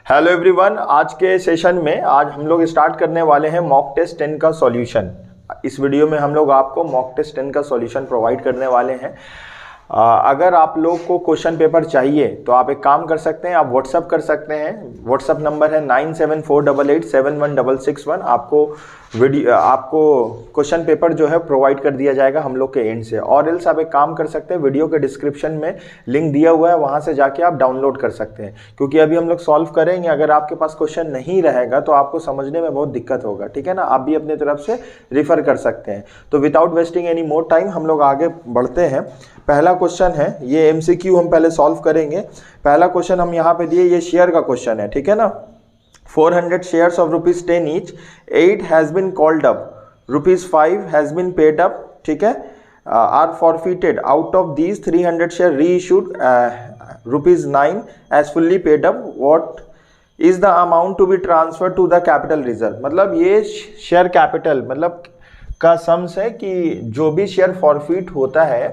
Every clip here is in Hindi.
हेलो एवरीवन, आज के सेशन में आज हम लोग स्टार्ट करने वाले हैं मॉक टेस्ट 10 का सॉल्यूशन। इस वीडियो में हम लोग आपको मॉक टेस्ट 10 का सॉल्यूशन प्रोवाइड करने वाले हैं। अगर आप लोग को क्वेश्चन पेपर चाहिए तो आप एक काम कर सकते हैं, आप व्हाट्सअप कर सकते हैं। व्हाट्सअप नंबर है 9748871661। आपको क्वेश्चन पेपर जो है प्रोवाइड कर दिया जाएगा हम लोग के एंड से। और एल्स आप एक काम कर सकते हैं, वीडियो के डिस्क्रिप्शन में लिंक दिया हुआ है, वहां से जाके आप डाउनलोड कर सकते हैं। क्योंकि अभी हम लोग सॉल्व करेंगे, अगर आपके पास क्वेश्चन नहीं रहेगा तो आपको समझने में बहुत दिक्कत होगा, ठीक है ना। आप भी अपनी तरफ से रिफर कर सकते हैं। तो without wasting any more time हम लोग आगे बढ़ते हैं। पहला क्वेश्चन है, ये एमसीक्यू हम पहले सॉल्व करेंगे। पहला क्वेश्चन हम यहाँ पे दिए, ये शेयर का क्वेश्चन है, ठीक है ना। 400 shares of ₹10 each, 8 has been called up, ₹5 has been paid up, ठीक है, are forfeited. Out of these 300 share reissued, ₹9 as fully paid up. What is the amount to be transferred to the capital reserve? मतलब ये शेयर कैपिटल मतलब का सम्स है कि जो भी शेयर फॉरफिट होता है,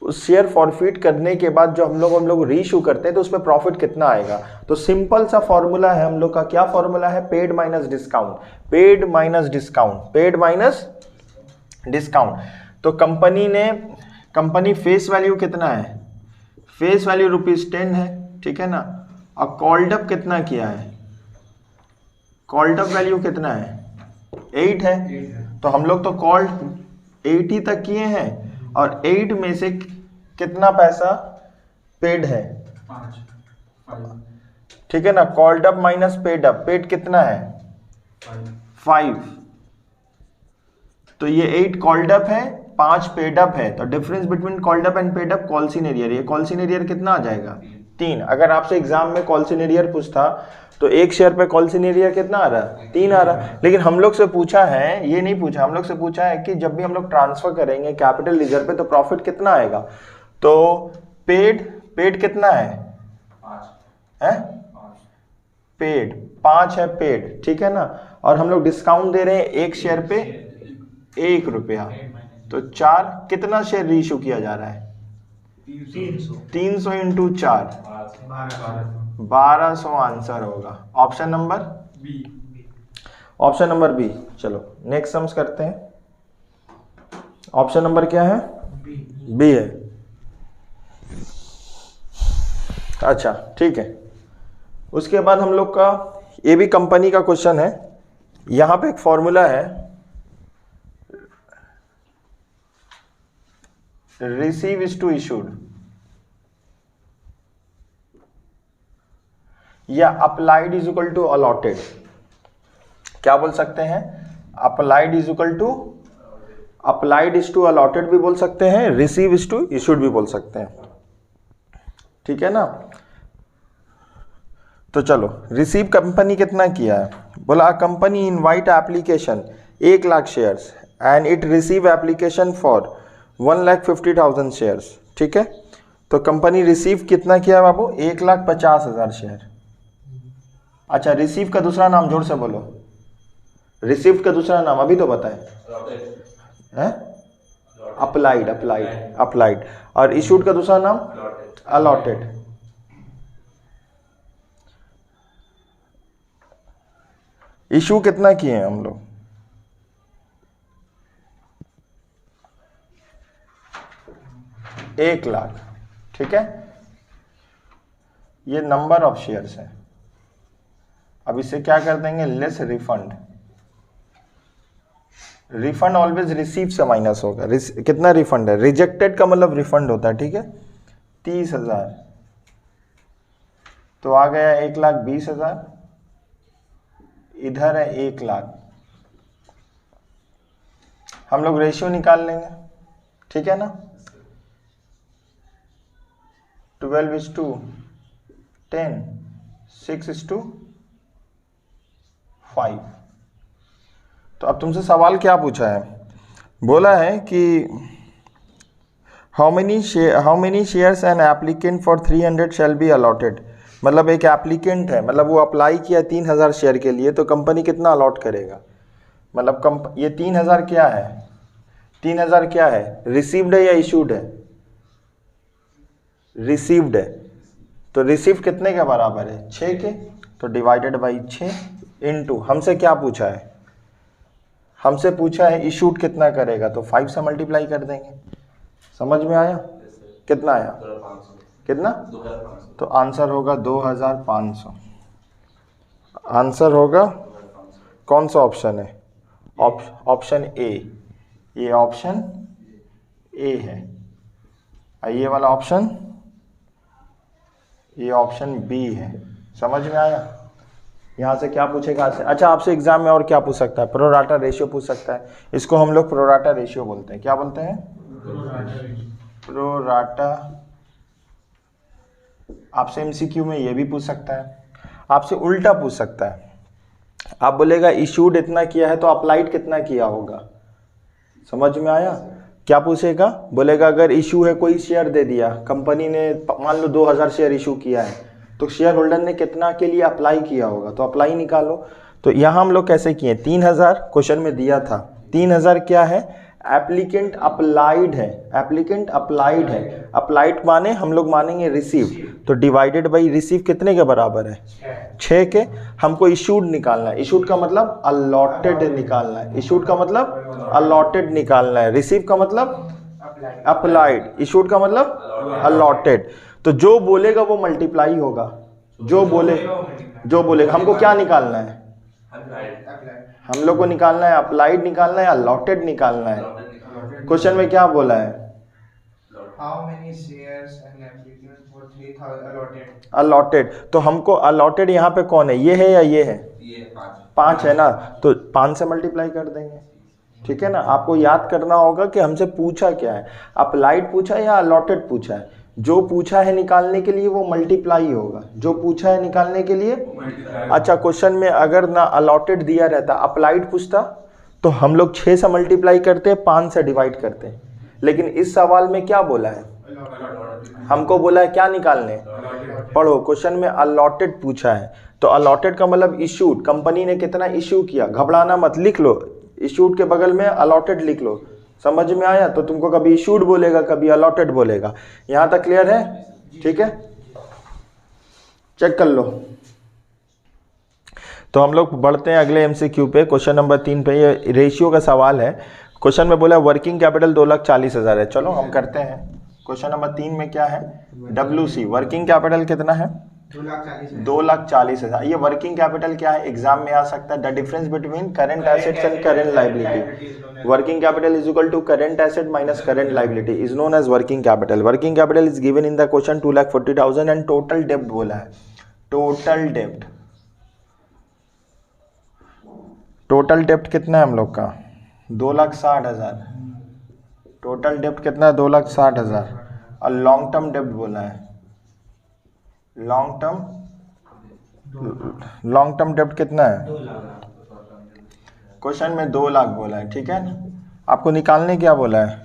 उस शेयर फॉरफिट करने के बाद जो हम लोग रीइश्यू करते हैं तो उसमें प्रॉफिट कितना आएगा। तो सिंपल सा फॉर्मूला है हम लोग का। क्या फॉर्मूला है? Paid minus discount, paid minus discount, paid minus discount. तो कंपनी फेस वैल्यू कितना है? फेस वैल्यू ₹10 है, ठीक है ना। और कॉल्ड अप कितना किया है? कॉल्ड अप वैल्यू कितना है? 8 है। तो हम लोग तो कॉल्ड 80 तक किए हैं और 8 में से कितना पैसा पेड है? 5, ठीक है ना। Called up minus paid up, paid कितना है? 5। तो ये 8 कॉल्ड अप है, 5 पेड अप है। तो difference between called up and paid up calls in arrear, ये कॉल्सिन एरियर कितना आ जाएगा? 3। अगर आपसे एग्जाम में कॉल्सिन एरियर पूछता तो एक शेयर पे कॉल्सिन एरियर कितना आ रहा है? 3 आ रहा है। लेकिन हम लोग से पूछा है, ये नहीं पूछा, हम लोग से पूछा है कि जब भी हम लोग ट्रांसफर करेंगे कैपिटल रिजर्व पे तो प्रॉफिट कितना आएगा। तो पेड कितना है? 5 पेड 5 है, पेड, ठीक है ना। और हम लोग डिस्काउंट दे रहे हैं एक शेयर पे ₹1। तो 4 कितना शेयर रीइश्यू किया जा रहा है? 300 इंटू 4, 1200 आंसर होगा। Option number B, option number B. चलो नेक्स्ट सम्स करते हैं। ऑप्शन नंबर क्या है? बी है। अच्छा ठीक है। उसके बाद हम लोग का ये भी कंपनी का क्वेश्चन है। यहां पे एक फॉर्मूला है, रिसीव इज टू इशूड या applied is equal to allotted. क्या बोल सकते हैं? Applied is equal to, applied is to allotted भी बोल सकते हैं, रिसीव इज टू इशूड भी बोल सकते हैं, ठीक है ना। तो चलो, रिसीव कंपनी कितना किया है? बोला company invite application 1 lakh shares and it receive application for 1,50,000 shares, ठीक है। तो कंपनी रिसीव कितना किया है बाबू? 1,50,000 शेयर। अच्छा, रिसीव का दूसरा नाम जोर से बोलो। रिसीव का दूसरा नाम अभी तो बताए हैं? Applied, applied, applied. और इशूड का दूसरा नाम अलॉटेड। इशू कितना किए हैं हम लोग? एक लाख, ठीक है। ये नंबर ऑफ शेयर्स है। अब इसे क्या कर देंगे? Less refund. Refund always receive से माइनस होगा। कितना रिफंड है? रिजेक्टेड का मतलब रिफंड होता है, ठीक है। 30,000 तो आ गया 1,20,000। इधर है 1 लाख। हम लोग रेशियो निकाल लेंगे, ठीक है ना। 12:10, 6:5। तो अब तुमसे सवाल क्या पूछा है? बोला है कि how many shares an applicant for 300 shall be allotted. मतलब एक एप्लीकेंट है, मतलब वो अप्लाई किया 3000 शेयर के लिए, तो कंपनी कितना अलॉट करेगा। मतलब ये 3000 क्या है? 3000 क्या है? रिसीव्ड है या इशूड है? रिसीव्ड है। तो रिसीव कितने के बराबर है, 6 के, तो डिवाइडेड बाई 6 इनटू, हमसे क्या पूछा है, हमसे पूछा है इशूड कितना करेगा, तो 5 से मल्टीप्लाई कर देंगे। समझ में आया, कितना आया, कितना, तो आंसर होगा 2500। आंसर होगा कौन सा ऑप्शन है, ऑप्शन ए, ये ऑप्शन ए है, ये वाला ऑप्शन, ये ऑप्शन बी है। समझ में आया, यहाँ से क्या पूछेगा। अच्छा, आपसे एग्जाम में और क्या पूछ सकता है, प्रोराटा रेशियो पूछ सकता है, इसको हम लोग प्रोराटा रेशियो बोलते हैं। क्या बोलते हैं, प्रोराटा। आपसे एमसीक्यू में ये भी पूछ सकता है, आपसे उल्टा पूछ सकता है, आप बोलेगा इशूड इतना किया है तो अप्लाइड कितना किया होगा। समझ में आया, क्या पूछेगा, बोलेगा अगर इशू है, कोई शेयर दे दिया कंपनी ने, मान लो 2000 शेयर इशू किया है, तो शेयर होल्डर ने कितना के लिए अप्लाई किया होगा, तो अप्लाई निकालो। तो यहाँ हम लोग कैसे किए, 3000 क्वेश्चन में दिया था, 3000 क्या है, एप्लीकेंट अप्लाइड है, एप्लीकेंट अप्लाइड है, अप्लाइड माने हम लोग मानेंगे रिसीव, तो डिवाइडेड बाई रिसीव कितने के बराबर है, 6 के। हमको इशूड निकालना है, इशूड का मतलब अलॉटेड निकालना है, इशूड का मतलब अलॉटेड निकालना है, रिसीव का मतलब अप्लाइड, इशूड का मतलब अलॉटेड। तो जो बोलेगा वो मल्टीप्लाई होगा, जो बोलेगा। हमको क्या निकालना है, हम लोग को निकालना है अप्लाइड निकालना है, अलॉटेड निकालना है। क्वेश्चन में क्या बोला है, How many shares an applicant for 3000 allotted? Allotted, तो हमको अलॉटेड यहाँ पे कौन है, ये है या ये है, ये 5 है ना, तो 5 से मल्टीप्लाई कर देंगे। ठीक है ना, आपको याद करना होगा कि हमसे पूछा क्या है, अप्लाइड पूछा है या अलॉटेड पूछा है। जो पूछा है निकालने के लिए वो मल्टीप्लाई होगा, जो पूछा है निकालने के लिए। अच्छा, क्वेश्चन में अगर ना अलॉटेड दिया रहता, अप्लाइड पूछता, तो हम लोग 6 से मल्टीप्लाई करते हैं, 5 से डिवाइड करते हैं। लेकिन इस सवाल में क्या बोला है, हमको बोला है क्या निकालने, पढ़ो, क्वेश्चन में अलॉटेड पूछा है, तो अलॉटेड का मतलब इशूड, कंपनी ने कितना इशू किया, घबराना मत, लिख लो, इशूड के बगल में अलॉटेड लिख लो। समझ में आया, तो तुमको कभी इशूड बोलेगा, कभी अलॉटेड बोलेगा। यहां तक क्लियर है, ठीक है, चेक कर लो। तो हम लोग बढ़ते हैं अगले एमसीक्यू पे, क्वेश्चन नंबर 3 पे। ये रेशियो का सवाल है, क्वेश्चन में बोला वर्किंग कैपिटल 2,40,000 है। चलो हम करते हैं, क्वेश्चन नंबर 3 में क्या है, WC वर्किंग कैपिटल कितना है, 2,40,000। ये वर्किंग कैपिटल क्या है, एग्जाम में आ सकता है, the difference between current assets and current liability. Working capital is equal to current asset minus current liability is known as working capital. Working capital is given in the question 2,40,000 and total डेब्ट बोला है, टोटल डेब्ट, टोटल डेब्ट कितना है हम लोग का, 2,60,000। टोटल डेब्ट कितना है, 2,60,000। और लॉन्ग टर्म डेब्ट बोला है, लॉन्ग टर्म डेब्ट कितना है, क्वेश्चन में 2 लाख बोला है। ठीक है ना, आपको निकालने क्या बोला है,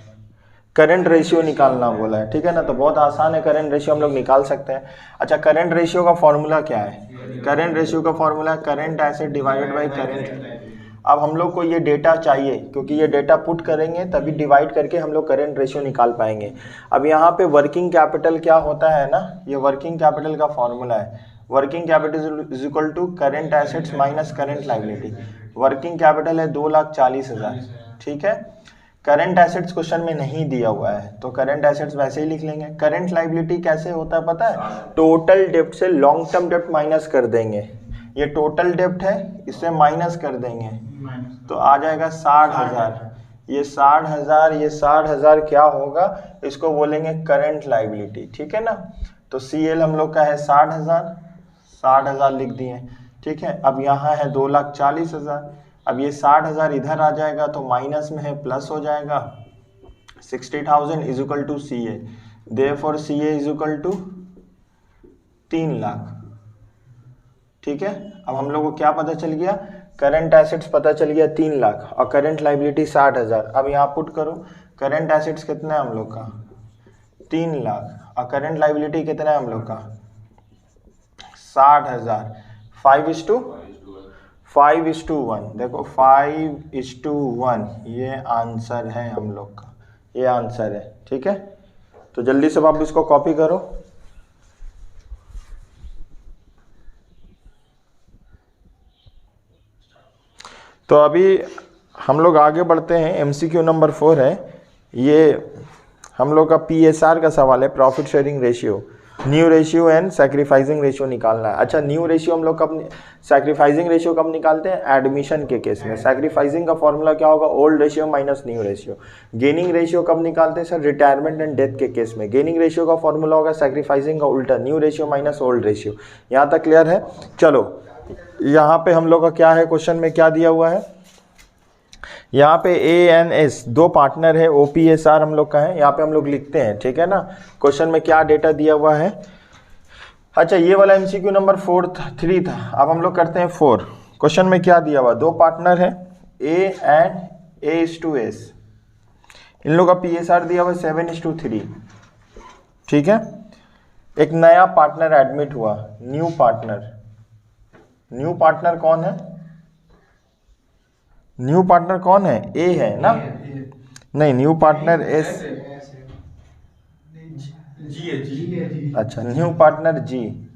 करंट रेशियो निकालना बोला है। ठीक है ना, तो बहुत आसान है, करंट रेशियो हम लोग निकाल सकते हैं। अच्छा, करंट रेशियो का फॉर्मूला क्या है, करंट रेशियो का formula current asset divided by current. अब हम लोग को ये डेटा चाहिए, क्योंकि ये डेटा पुट करेंगे तभी डिवाइड करके हम लोग करंट रेशियो निकाल पाएंगे। अब यहाँ पे वर्किंग कैपिटल क्या होता है ना, ये वर्किंग कैपिटल का फॉर्मूला है, working capital is equal to current assets minus current liability. Working capital है 2,40,000। ठीक है, करंट एसेट्स क्वेश्चन में नहीं दिया हुआ है, तो करंट एसेट्स वैसे ही लिख लेंगे। करंट लाइबिलिटी कैसे होता है पता है, टोटल डेब्ट से लॉन्ग टर्म डेब्ट माइनस कर देंगे। ये टोटल डेब्ट है, इससे माइनस कर देंगे, तो आ जाएगा 60,000। ये 60,000, ये 60,000 क्या होगा, इसको बोलेंगे करंट लाइबिलिटी। ठीक है ना, तो CL हम लोग का है 60,000, 60,000 लिख दिए। ठीक है, अब यहाँ है 2,40,000। अब ये 60,000 इधर आ जाएगा, तो माइनस में है प्लस हो जाएगा, 60,000 is equal to CA, therefore CA is equal to 3 lakh. ठीक है, अब हम लोग को क्या पता चल गया, करंट एसेट्स पता चल गया 3 लाख और करंट लाइबिलिटी 60,000। अब यहाँ पुट करो, करंट एसेट्स कितना है हम लोग का, 3 लाख, और करंट लाइबिलिटी कितना है हम लोग का, 60,000। 5:1, देखो 5:1, ये आंसर है हम लोग का, ये आंसर है। ठीक है, तो जल्दी से आप इसको कॉपी करो। तो अभी हम लोग आगे बढ़ते हैं। एमसीक्यू नंबर 4 है, ये हम लोग का पीएसआर का सवाल है, profit sharing ratio. New ratio and sacrificing ratio निकालना है। अच्छा, न्यू रेशियो हम लोग कब, सैक्रिफाइसिंग रेशियो कब निकालते हैं? एडमिशन के केस में। सैक्रिफाइसिंग का फॉर्मूला क्या होगा? Old ratio minus new ratio. Gaining ratio कब निकालते हैं सर? रिटायरमेंट एंड डेथ के केस में। गेनिंग रेशियो का फॉर्मूला होगा सैक्रिफाइसिंग का उल्टा, new ratio minus old ratio. यहाँ तक क्लियर है? चलो, यहाँ पे हम लोग का क्या है, क्वेश्चन में क्या दिया हुआ है? यहाँ पे ANS दो पार्टनर है, OPSR हम लोग का है, यहाँ पे हम लोग लिखते हैं, ठीक है ना। क्वेश्चन में क्या डेटा दिया हुआ है? अच्छा, ये वाला MCQ नंबर 3 था, अब हम लोग करते हैं 4। क्वेश्चन में क्या दिया हुआ? दो पार्टनर है A एंड A:S। इन लोगों का PSR दिया हुआ 7:3, ठीक है। एक नया पार्टनर एडमिट हुआ, न्यू पार्टनर। न्यू पार्टनर कौन है? न्यू पार्टनर कौन है? ए है ना? नहीं, न्यू पार्टनर एस। अच्छा, न्यू पार्टनर जी।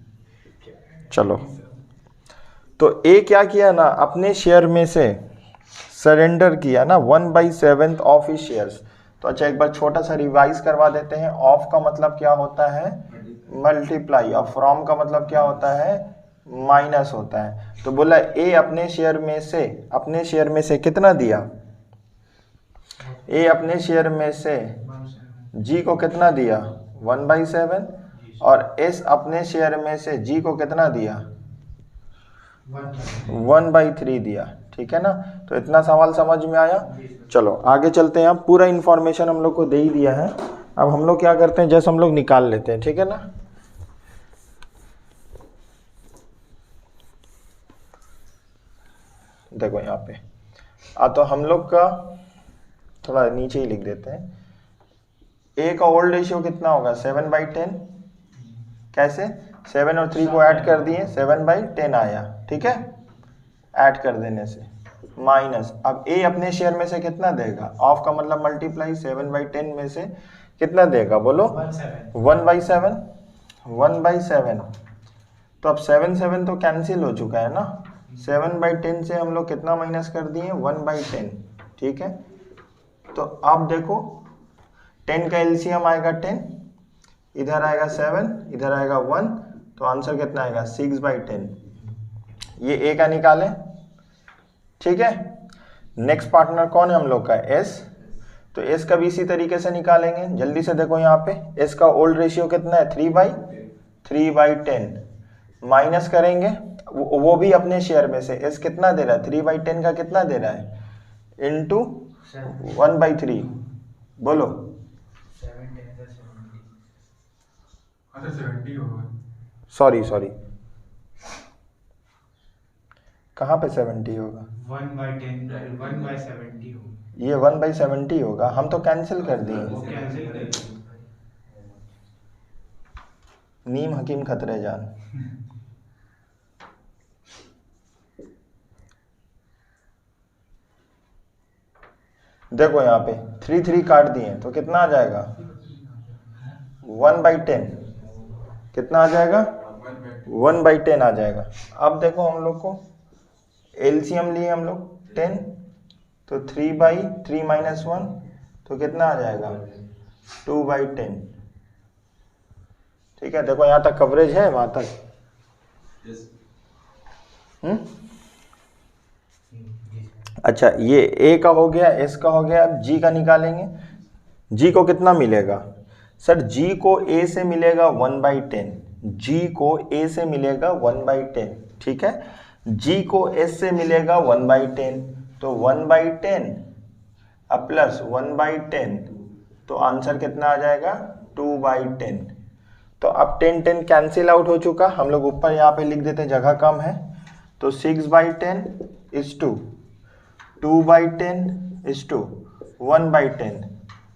चलो, तो ए क्या किया ना, अपने शेयर में से सरेंडर किया ना 1/7 ऑफ ही शेयर्स। तो अच्छा, एक बार छोटा सा रिवाइज करवा देते हैं। ऑफ का मतलब क्या होता है? मल्टीप्लाई। और फ्रॉम का मतलब क्या होता है? माइनस होता है। तो बोला ए अपने शेयर में से कितना दिया? ए अपने शेयर में से जी को कितना दिया? 1/7। और एस अपने शेयर में से जी को कितना दिया? 1/3 दिया, ठीक है ना। तो इतना सवाल समझ में आया? चलो आगे चलते हैं। अब पूरा इंफॉर्मेशन हम लोग को दे ही दिया है, अब हम लोग क्या करते हैं, जैसे हम लोग निकाल लेते हैं, ठीक है ना। देखो यहाँ पे तो हम लोग का थोड़ा नीचे ही लिख देते हैं। ए का ओल्ड रेशियो कितना होगा? 7/10। कैसे? 7 और 3 को ऐड कर दिए, 7/10 आया, ठीक है। ऐड कर देने से माइनस, अब ए अपने शेयर में से कितना देगा? ऑफ का मतलब मल्टीप्लाई, 7/10 में से कितना देगा बोलो? 1/7। 1/7। तो अब 7 तो कैंसिल हो चुका है ना। 7/10 से हम लोग कितना माइनस कर दिए? 1/10, ठीक है। तो अब देखो 10 का एलसीएम आएगा 10, इधर आएगा 7, इधर आएगा 1, तो आंसर कितना आएगा? 6/10। ये ए का निकालें, ठीक है। नेक्स्ट पार्टनर कौन है हम लोग का? एस। तो एस का भी इसी तरीके से निकालेंगे। जल्दी से देखो यहाँ पे एस का ओल्ड रेशियो कितना है? 3/10। माइनस करेंगे, वो भी अपने शेयर में से। एस कितना दे रहा है? 3/10 का कितना दे रहा है? इंटू 1/3। बोलो। 70 होगा। सॉरी, कहाँ पे 70 होगा? 1/70 होगा। ये 1/70 होगा, हम तो कैंसिल कर दिए। नीम हकीम खतरे जान। देखो यहाँ पे 3 काट दिए तो कितना आ जाएगा? 1/10। कितना आ जाएगा? 1/10 आ जाएगा। अब देखो हम लोग को एलसीएम लिए हम लोग 10, तो 3/3 - 1 तो कितना आ जाएगा? 2/10, ठीक है। देखो यहाँ तक कवरेज है, वहां तक। अच्छा, ये ए का हो गया, एस का हो गया, अब जी का निकालेंगे। जी को कितना मिलेगा सर? जी को ए से मिलेगा 1/10। जी को ए से मिलेगा 1/10, ठीक है। जी को एस से मिलेगा 1/10, तो 1/10 अब प्लस 1/10, तो आंसर कितना आ जाएगा? 2/10। तो अब 10 कैंसिल आउट हो चुका। हम लोग ऊपर यहाँ पे लिख देते हैं, जगह कम है। तो 6/10 इज टू 2/10 इज टू 1/10।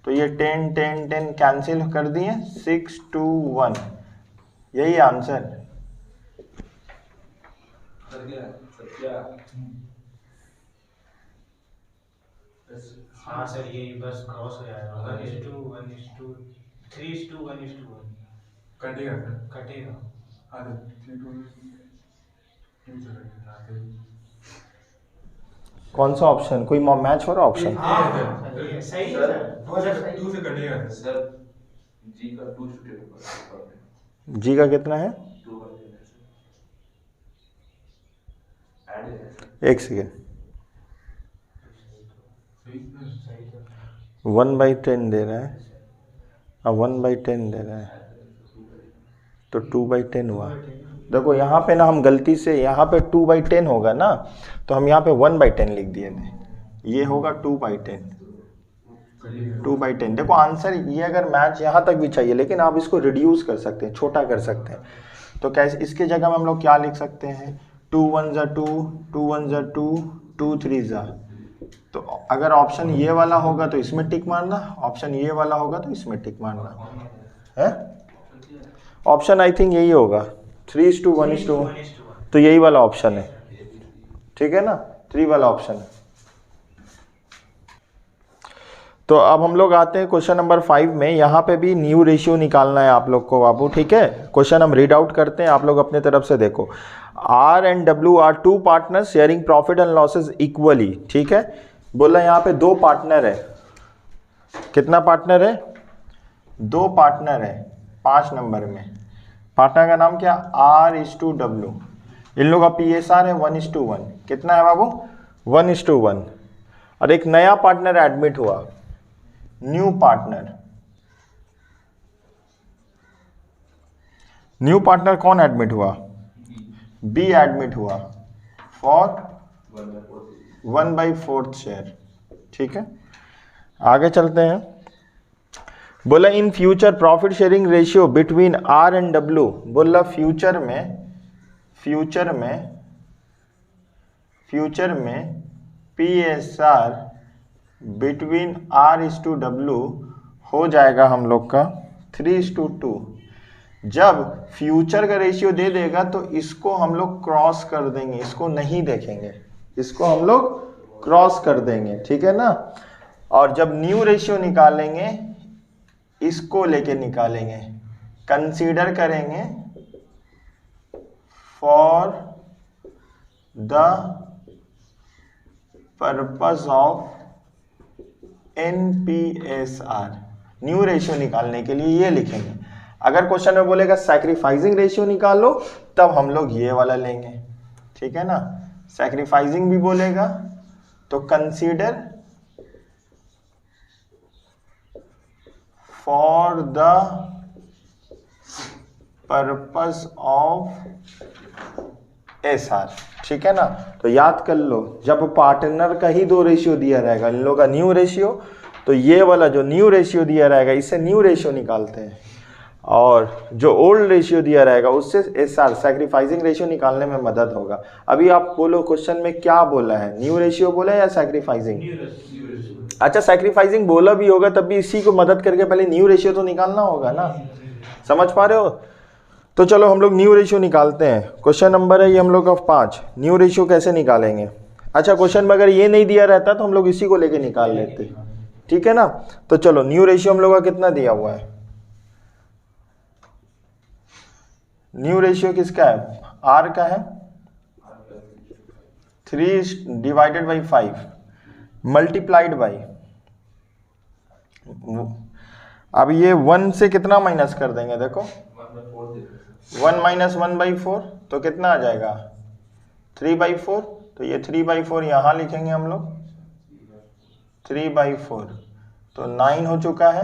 तो ये 10 कैंसिल कर दिए, 6 to 1, यही आंसर। हाँ सर, यही बस क्रॉस हो जाएगा। 1:3:1:1 कटेगा सर, कटेगा। हाँ सर, 3 2 चलेगा। कौन सा ऑप्शन, कोई मैच हो रहा ऑप्शन? सही है सर। 2 से कटेगा सर जी का 2 स्टूडेंट जी का कितना है? 2 ऐड एक सेकेंड, 1/10 दे रहा है, अब 1/10 दे रहा है तो 2/10 हुआ। देखो यहाँ पे ना हम गलती से यहाँ पे 2/10 होगा ना, तो हम यहाँ पे 1/10 लिख दिए थे, ये होगा 2/10। 2/10 देखो आंसर ये, अगर मैच यहाँ तक भी चाहिए लेकिन आप इसको रिड्यूस कर सकते हैं, छोटा कर सकते हैं। तो कैसे, इसके जगह में हम लोग क्या लिख सकते हैं, 2 1 ज़ा 2, 2 1 ज़ा 2, 2 3 ज़ा। तो अगर ऑप्शन ये वाला होगा तो इसमें टिक मारना, ऑप्शन ये वाला होगा तो इसमें टिक मारना है। ऑप्शन आई थिंक यही होगा, 3:1:1, तो यही वाला ऑप्शन है, ठीक है ना, 3 वाला ऑप्शन है। तो अब हम लोग आते हैं क्वेश्चन नंबर 5 में। यहाँ पे भी न्यू रेशियो निकालना है आप लोग को बाबू, ठीक है। क्वेश्चन हम रीड आउट करते हैं, आप लोग अपने तरफ से देखो। R and W R 2 partners sharing profit and losses equally, ठीक है। बोला यहाँ पे 2 पार्टनर है, कितना पार्टनर है, 2 पार्टनर है 5 नंबर में। पार्टनर का नाम क्या, R:W। इन लोग का PSR है 1:1, कितना है बाबू, 1:1। और एक नया पार्टनर एडमिट हुआ, न्यू पार्टनर। न्यू पार्टनर कौन एडमिट हुआ, B एडमिट हुआ फॉर 1/4 शेयर, ठीक है। आगे चलते हैं। बोला in future profit sharing ratio between R and W। बोला फ्यूचर में PSR बिटवीन R:W हो जाएगा हम लोग का 3:2। जब फ्यूचर का रेशियो दे देगा तो इसको हम लोग क्रॉस कर देंगे, इसको नहीं देखेंगे, इसको हम लोग क्रॉस कर देंगे, ठीक है ना। और जब न्यू रेशियो निकालेंगे इसको लेके निकालेंगे, कंसीडर करेंगे for the purpose of NPSR। New ratio निकालने के लिए ये लिखेंगे। अगर क्वेश्चन में बोलेगा सैक्रिफाइसिंग रेशियो निकालो तब हम लोग ये वाला लेंगे, ठीक है ना। सैक्रिफाइसिंग भी बोलेगा तो consider for the purpose of SR, ठीक है ना। तो याद कर लो, जब पार्टनर का ही 2 रेशियो दिया रहेगा, इन लोगों का न्यू रेशियो, तो ये वाला जो न्यू रेशियो दिया रहेगा इससे न्यू रेशियो निकालते हैं, और जो ओल्ड रेशियो दिया रहेगा उससे SR सैक्रिफाइसिंग रेशियो निकालने में मदद होगा। अभी आप बोलो क्वेश्चन में क्या बोला है, न्यू रेशियो बोला है या सैक्रिफाइसिंग? अच्छा, सैक्रिफाइसिंग बोला भी होगा तब भी इसी को मदद करके पहले न्यू रेशियो तो निकालना होगा ना, समझ पा रहे हो। तो चलो हम लोग न्यू रेशियो निकालते हैं। क्वेश्चन नंबर है ये हम लोग का 5, न्यू रेशियो कैसे निकालेंगे। अच्छा, क्वेश्चन में अगर ये नहीं दिया रहता तो हम लोग इसी को लेके निकाल लेते, ठीक है ना। तो चलो न्यू रेशियो हम लोग का कितना दिया हुआ है, न्यू रेशियो किसका है, R का है, 3/5 मल्टीप्लाइड बाई, अब ये 1 से कितना माइनस कर देंगे, देखो 1 - 1/4 तो कितना आ जाएगा 3/4। तो ये 3/4 यहाँ लिखेंगे हम लोग, 3/4 तो 9 हो चुका है,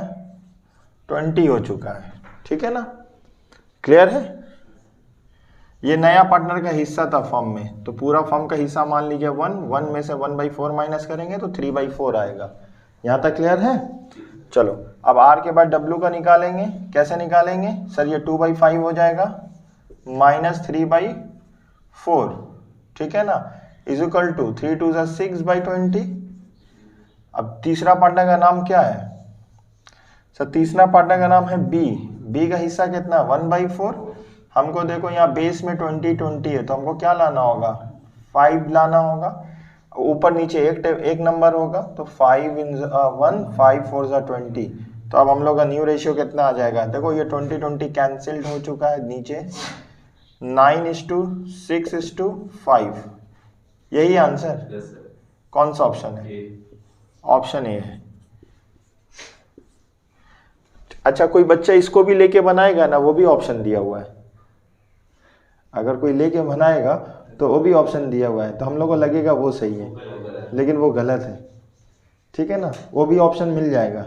20 हो चुका है, ठीक है ना। क्लियर है। ये नया पार्टनर का हिस्सा था फर्म में, तो पूरा फर्म का हिस्सा मान लीजिए 1 में से 1/4 माइनस करेंगे तो 3/4 आएगा। यहाँ तक क्लियर है। चलो अब R के बाद W का निकालेंगे, कैसे निकालेंगे सर, ये 2/5 हो जाएगा -3/4, ठीक है ना, इक्वल टू 3 2 6/20। अब तीसरा पार्टनर का नाम क्या है सर, तीसरा पार्टनर का नाम है B का हिस्सा कितना 1/4। हमको देखो यहाँ बेस में 20 है तो हमको क्या लाना होगा 5 लाना होगा, ऊपर नीचे एक नंबर होगा तो 5 × 1 5 4 = 20। तो अब हम लोग का न्यू रेशियो कितना आ जाएगा, देखो ये 20 कैंसिल्ड हो चुका है, नीचे 9:6:5, यही आंसर। कौन सा ऑप्शन है? ए। ऑप्शन ए है। अच्छा, कोई बच्चा इसको भी लेके बनाएगा ना, वो भी ऑप्शन दिया हुआ है। अगर कोई लेके बनाएगा तो वो भी ऑप्शन दिया हुआ है, तो हम लोग को लगेगा वो सही है, लेकिन वो गलत है। ठीक है ना, वो भी ऑप्शन मिल जाएगा,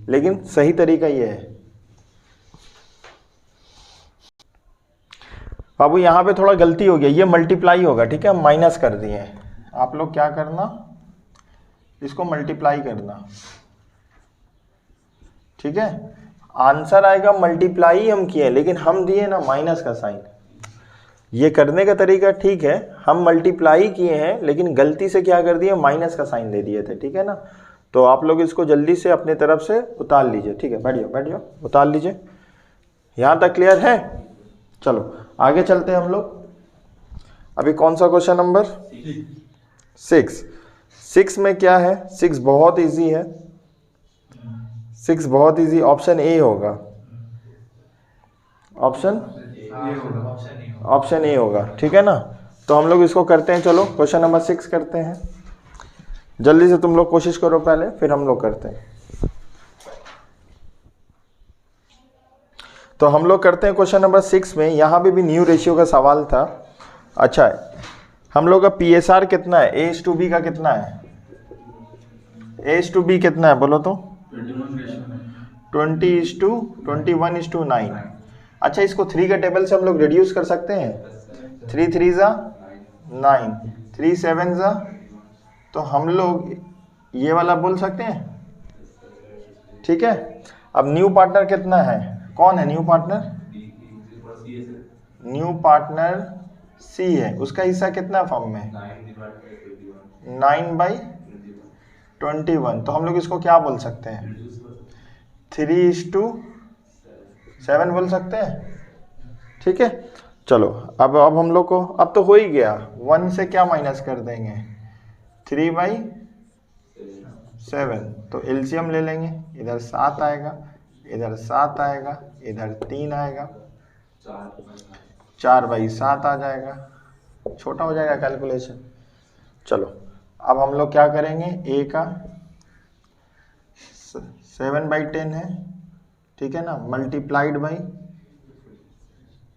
लेकिन सही तरीका ये है। बाबू यहाँ पे थोड़ा गलती हो गया, ये मल्टीप्लाई होगा, ठीक है, हम माइनस कर दिए हैं। आप लोग क्या करना, इसको मल्टीप्लाई करना, ठीक है। आंसर आएगा मल्टीप्लाई हम किए, लेकिन हम दिए ना माइनस का साइन। ये करने का तरीका ठीक है, हम मल्टीप्लाई किए हैं लेकिन गलती से क्या कर दिए, माइनस का साइन दे दिए थे, ठीक है ना। तो आप लोग इसको जल्दी से अपने तरफ से उतार लीजिए, ठीक है। बैठ जाओ बैठ जाओ, उतार लीजिए। यहाँ तक क्लियर है? चलो आगे चलते हैं हम लोग। अभी कौन सा क्वेश्चन नंबर 6 में क्या है? 6 बहुत इजी है, 6 बहुत इजी, ऑप्शन ए होगा। ऑप्शन ए होगा, ठीक है ना। तो हम लोग इसको करते हैं, चलो क्वेश्चन नंबर 6 करते हैं। जल्दी से तुम लोग कोशिश करो पहले, फिर हम लोग करते हैं। तो हम लोग करते हैं क्वेश्चन नंबर 6 में। यहाँ पे भी न्यू रेशियो का सवाल था। अच्छा, हम लोग का PSR कितना है? A/B का कितना है? A/B कितना है बोलो तो? 20:21:9। अच्छा, इसको 3 के टेबल से हम लोग रिड्यूस कर सकते हैं। 3 3 जा 9, 3 7 जा, तो हम लोग ये वाला बोल सकते हैं, ठीक है। अब न्यू पार्टनर कितना है? कौन है new partner? New partner C है। उसका हिस्सा कितना फॉर्म में? 9/21। तो हम लोग इसको क्या बोल सकते हैं? 3:7 बोल सकते हैं, ठीक है। चलो अब हम लोग को, अब तो हो ही गया, 1 से क्या माइनस कर देंगे? 3/7। तो एलसीएम ले लेंगे, इधर 7 आएगा, इधर 7 आएगा, इधर 3 आएगा, 4/7 आ जाएगा। छोटा हो जाएगा कैलकुलेशन। चलो अब हम लोग क्या करेंगे, ए का 7/10 है, ठीक है ना, मल्टीप्लाइड बाई,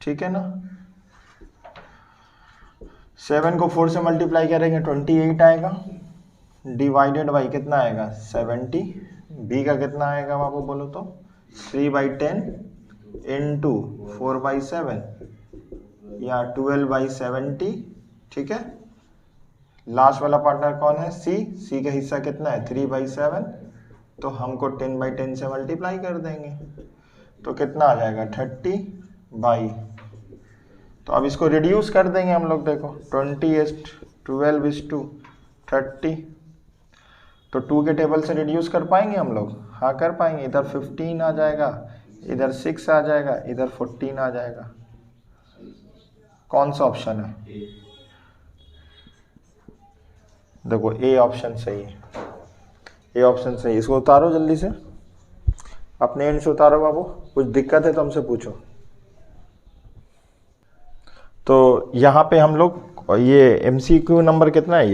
ठीक है ना, 7 को 4 से मल्टीप्लाई करेंगे 28 आएगा, डिवाइडेड बाई कितना आएगा? 70। बी का कितना आएगा बाबू बोलो तो? 3/10 इंटू 4/7 या 12/70, ठीक है। लास्ट वाला पार्टनर कौन है? सी का हिस्सा कितना है? 3/7। तो हमको 10/10 से मल्टीप्लाई कर देंगे, तो कितना आ जाएगा? 30/। तो अब इसको रिड्यूस कर देंगे हम लोग, देखो 20:12:30। तो 2 के टेबल से रिड्यूस कर पाएंगे हम लोग? हाँ कर पाएंगे। इधर 15 आ जाएगा, इधर 6 आ जाएगा, इधर 14 आ जाएगा। कौन सा ऑप्शन है? देखो ए ऑप्शन सही है, ए ऑप्शन सही है। इसको उतारो जल्दी से, अपने एंड से उतारो बाबू। कुछ दिक्कत है तो हमसे पूछो। तो यहाँ पे हम लोग, ये MCQ नंबर कितना है?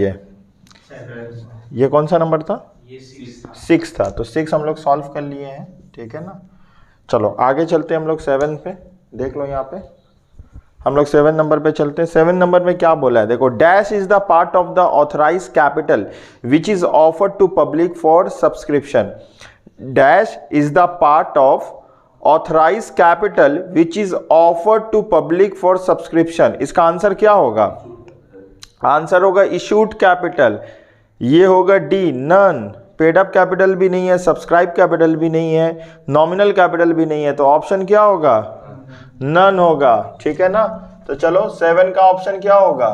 ये कौन सा नंबर था? 6 था। तो 6 हम लोग सॉल्व कर लिए हैं, ठीक है ना। चलो आगे चलते हैं हम लोग 7 पे। देख लो यहाँ पे हम लोग 7 नंबर पे चलते हैं। 7 नंबर में क्या बोला है? देखो, dash is the part of the authorise capital which is offered to public for subscription. Dash is the part of authorise capital which is offered to public for subscription. इसका आंसर क्या होगा? आंसर होगा इशूड कैपिटल। ये होगा D, none. Paid up capital भी नहीं है, सब्सक्राइब कैपिटल भी नहीं है, नॉमिनल कैपिटल भी नहीं है। तो ऑप्शन क्या होगा? नन होगा, ठीक है ना। तो चलो 7 का ऑप्शन क्या होगा?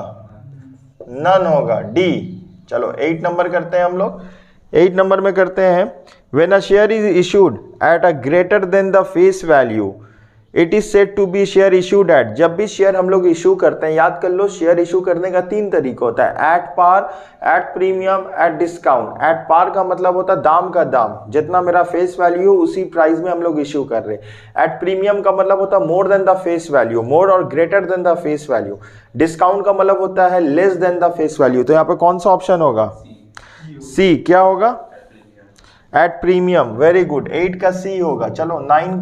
नन होगा, डी। चलो 8 नंबर करते हैं हम लोग। 8 नंबर में करते हैं, when a share is issued at a greater than the face value it is said to be share issued at. जब भी शेयर हम लोग इशू करते हैं, याद कर लो, शेयर इशू करने का 3 तरीका होता है, at par, at premium, at discount. At par का मतलब होता है दाम का दाम, जितना मेरा फेस वैल्यू हो उसी प्राइस में हम लोग इशू कर रहे हैं। एट प्रीमियम का मतलब होता है more than the face value, more और greater than the face value. Discount का मतलब होता है less than the face value. तो यहाँ पे कौन सा ऑप्शन होगा? सी क्या होगा? At premium, very good. 8 का सी होगा। चलो 9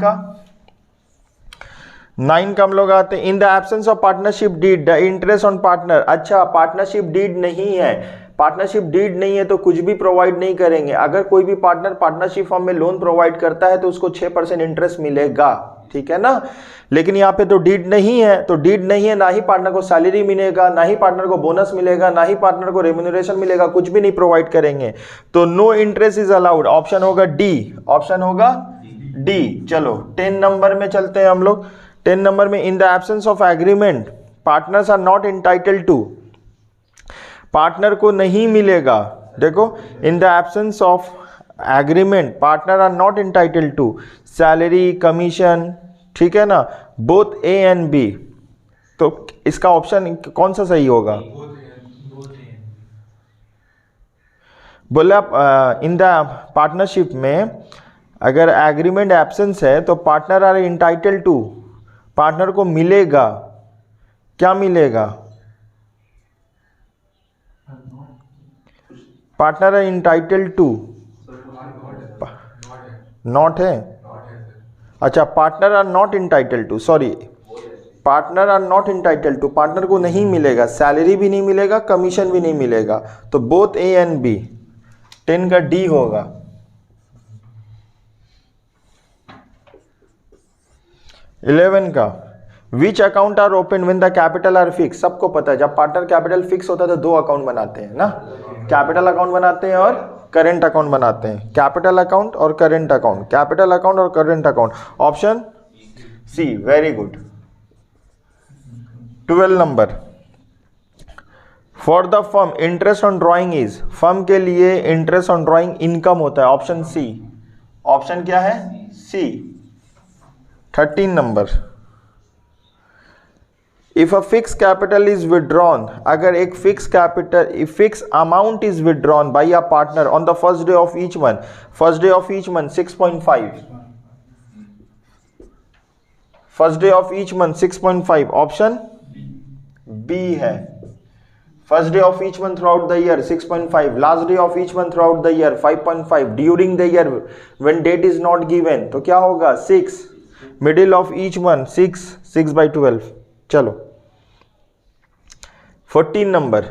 का हम लोग आते हैं। इन the absence of partnership did the interest on partner. अच्छा, पार्टनरशिप डीड नहीं है, पार्टनरशिप डीड नहीं है तो कुछ भी प्रोवाइड नहीं करेंगे। अगर कोई भी पार्टनर पार्टनरशिप फॉर्म में लोन प्रोवाइड करता है तो उसको 6% इंटरेस्ट मिलेगा, ठीक है ना। लेकिन यहाँ पे तो डीड नहीं है, तो डीड नहीं है, ना ही पार्टनर को सैलरी मिलेगा, ना ही पार्टनर को बोनस मिलेगा, ना ही पार्टनर को रेम्यूनरेशन मिलेगा, कुछ भी नहीं प्रोवाइड करेंगे। तो no interest is allowed. Option होगा डी, ऑप्शन होगा डी। चलो 10 नंबर में चलते हैं हम लोग। 10 नंबर में in the absence of agreement partners are not entitled to, partner को नहीं मिलेगा। देखो, in the absence of agreement partner are not entitled to salary, commission, ठीक है ना, बोथ ए एंड बी। तो इसका ऑप्शन कौन सा सही होगा? बोला इन द पार्टनरशिप में अगर एग्रीमेंट एब्सेंस है तो partner are entitled to, partner को मिलेगा, क्या मिलेगा? Partner are entitled to, not है। अच्छा, partner are not entitled to, sorry, partner are not entitled to, partner को नहीं मिलेगा, सैलरी भी नहीं मिलेगा, कमीशन भी नहीं मिलेगा। तो बोथ ए एंड बी। 10 का डी होगा। 11 का which account are open when the capital are fix. सबको पता है जब पार्टनर कैपिटल फिक्स होता है तो 2 अकाउंट बनाते हैं ना, कैपिटल अकाउंट बनाते हैं और करेंट अकाउंट बनाते हैं। कैपिटल अकाउंट और करेंट अकाउंट, कैपिटल अकाउंट और current account. Option C, very good. 12 number for the firm interest on drawing is, firm के लिए इंटरेस्ट ऑन ड्राइंग इनकम होता है। ऑप्शन सी, ऑप्शन क्या है? C. 13 number if a fix capital is withdrawn, अगर एक fix capital, fix amount is withdrawn by a partner on the first day of each month, first day of each month 6.5, first day of each month 6.5, option B है। First day of each month throughout the year 6.5, last day of each month throughout the year 5.5, during the year when date is not given, तो क्या होगा? 6, मिडिल ऑफ ईच मंथ 6/12। चलो 14 नंबर,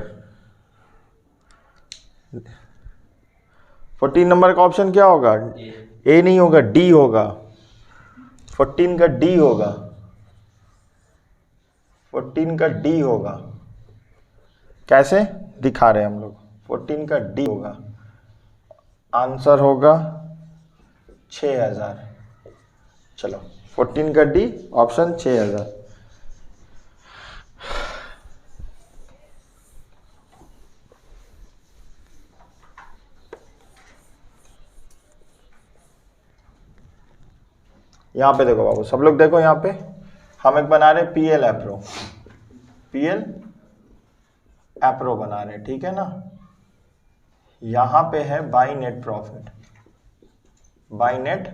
14 नंबर का ऑप्शन क्या होगा? ए नहीं होगा, डी होगा। 14 का डी होगा, 14 का डी होगा। कैसे दिखा रहे हैं हम लोग? 14 का डी होगा, आंसर होगा 6000। चलो 14 का डी, ऑप्शन 6000। यहाँ पे देखो बाबू, सब लोग देखो, यहाँ पे हम एक बना रहे पीएल एप्रो, पीएल एप्रो बना रहे, ठीक है ना। यहाँ पे है by net profit, by net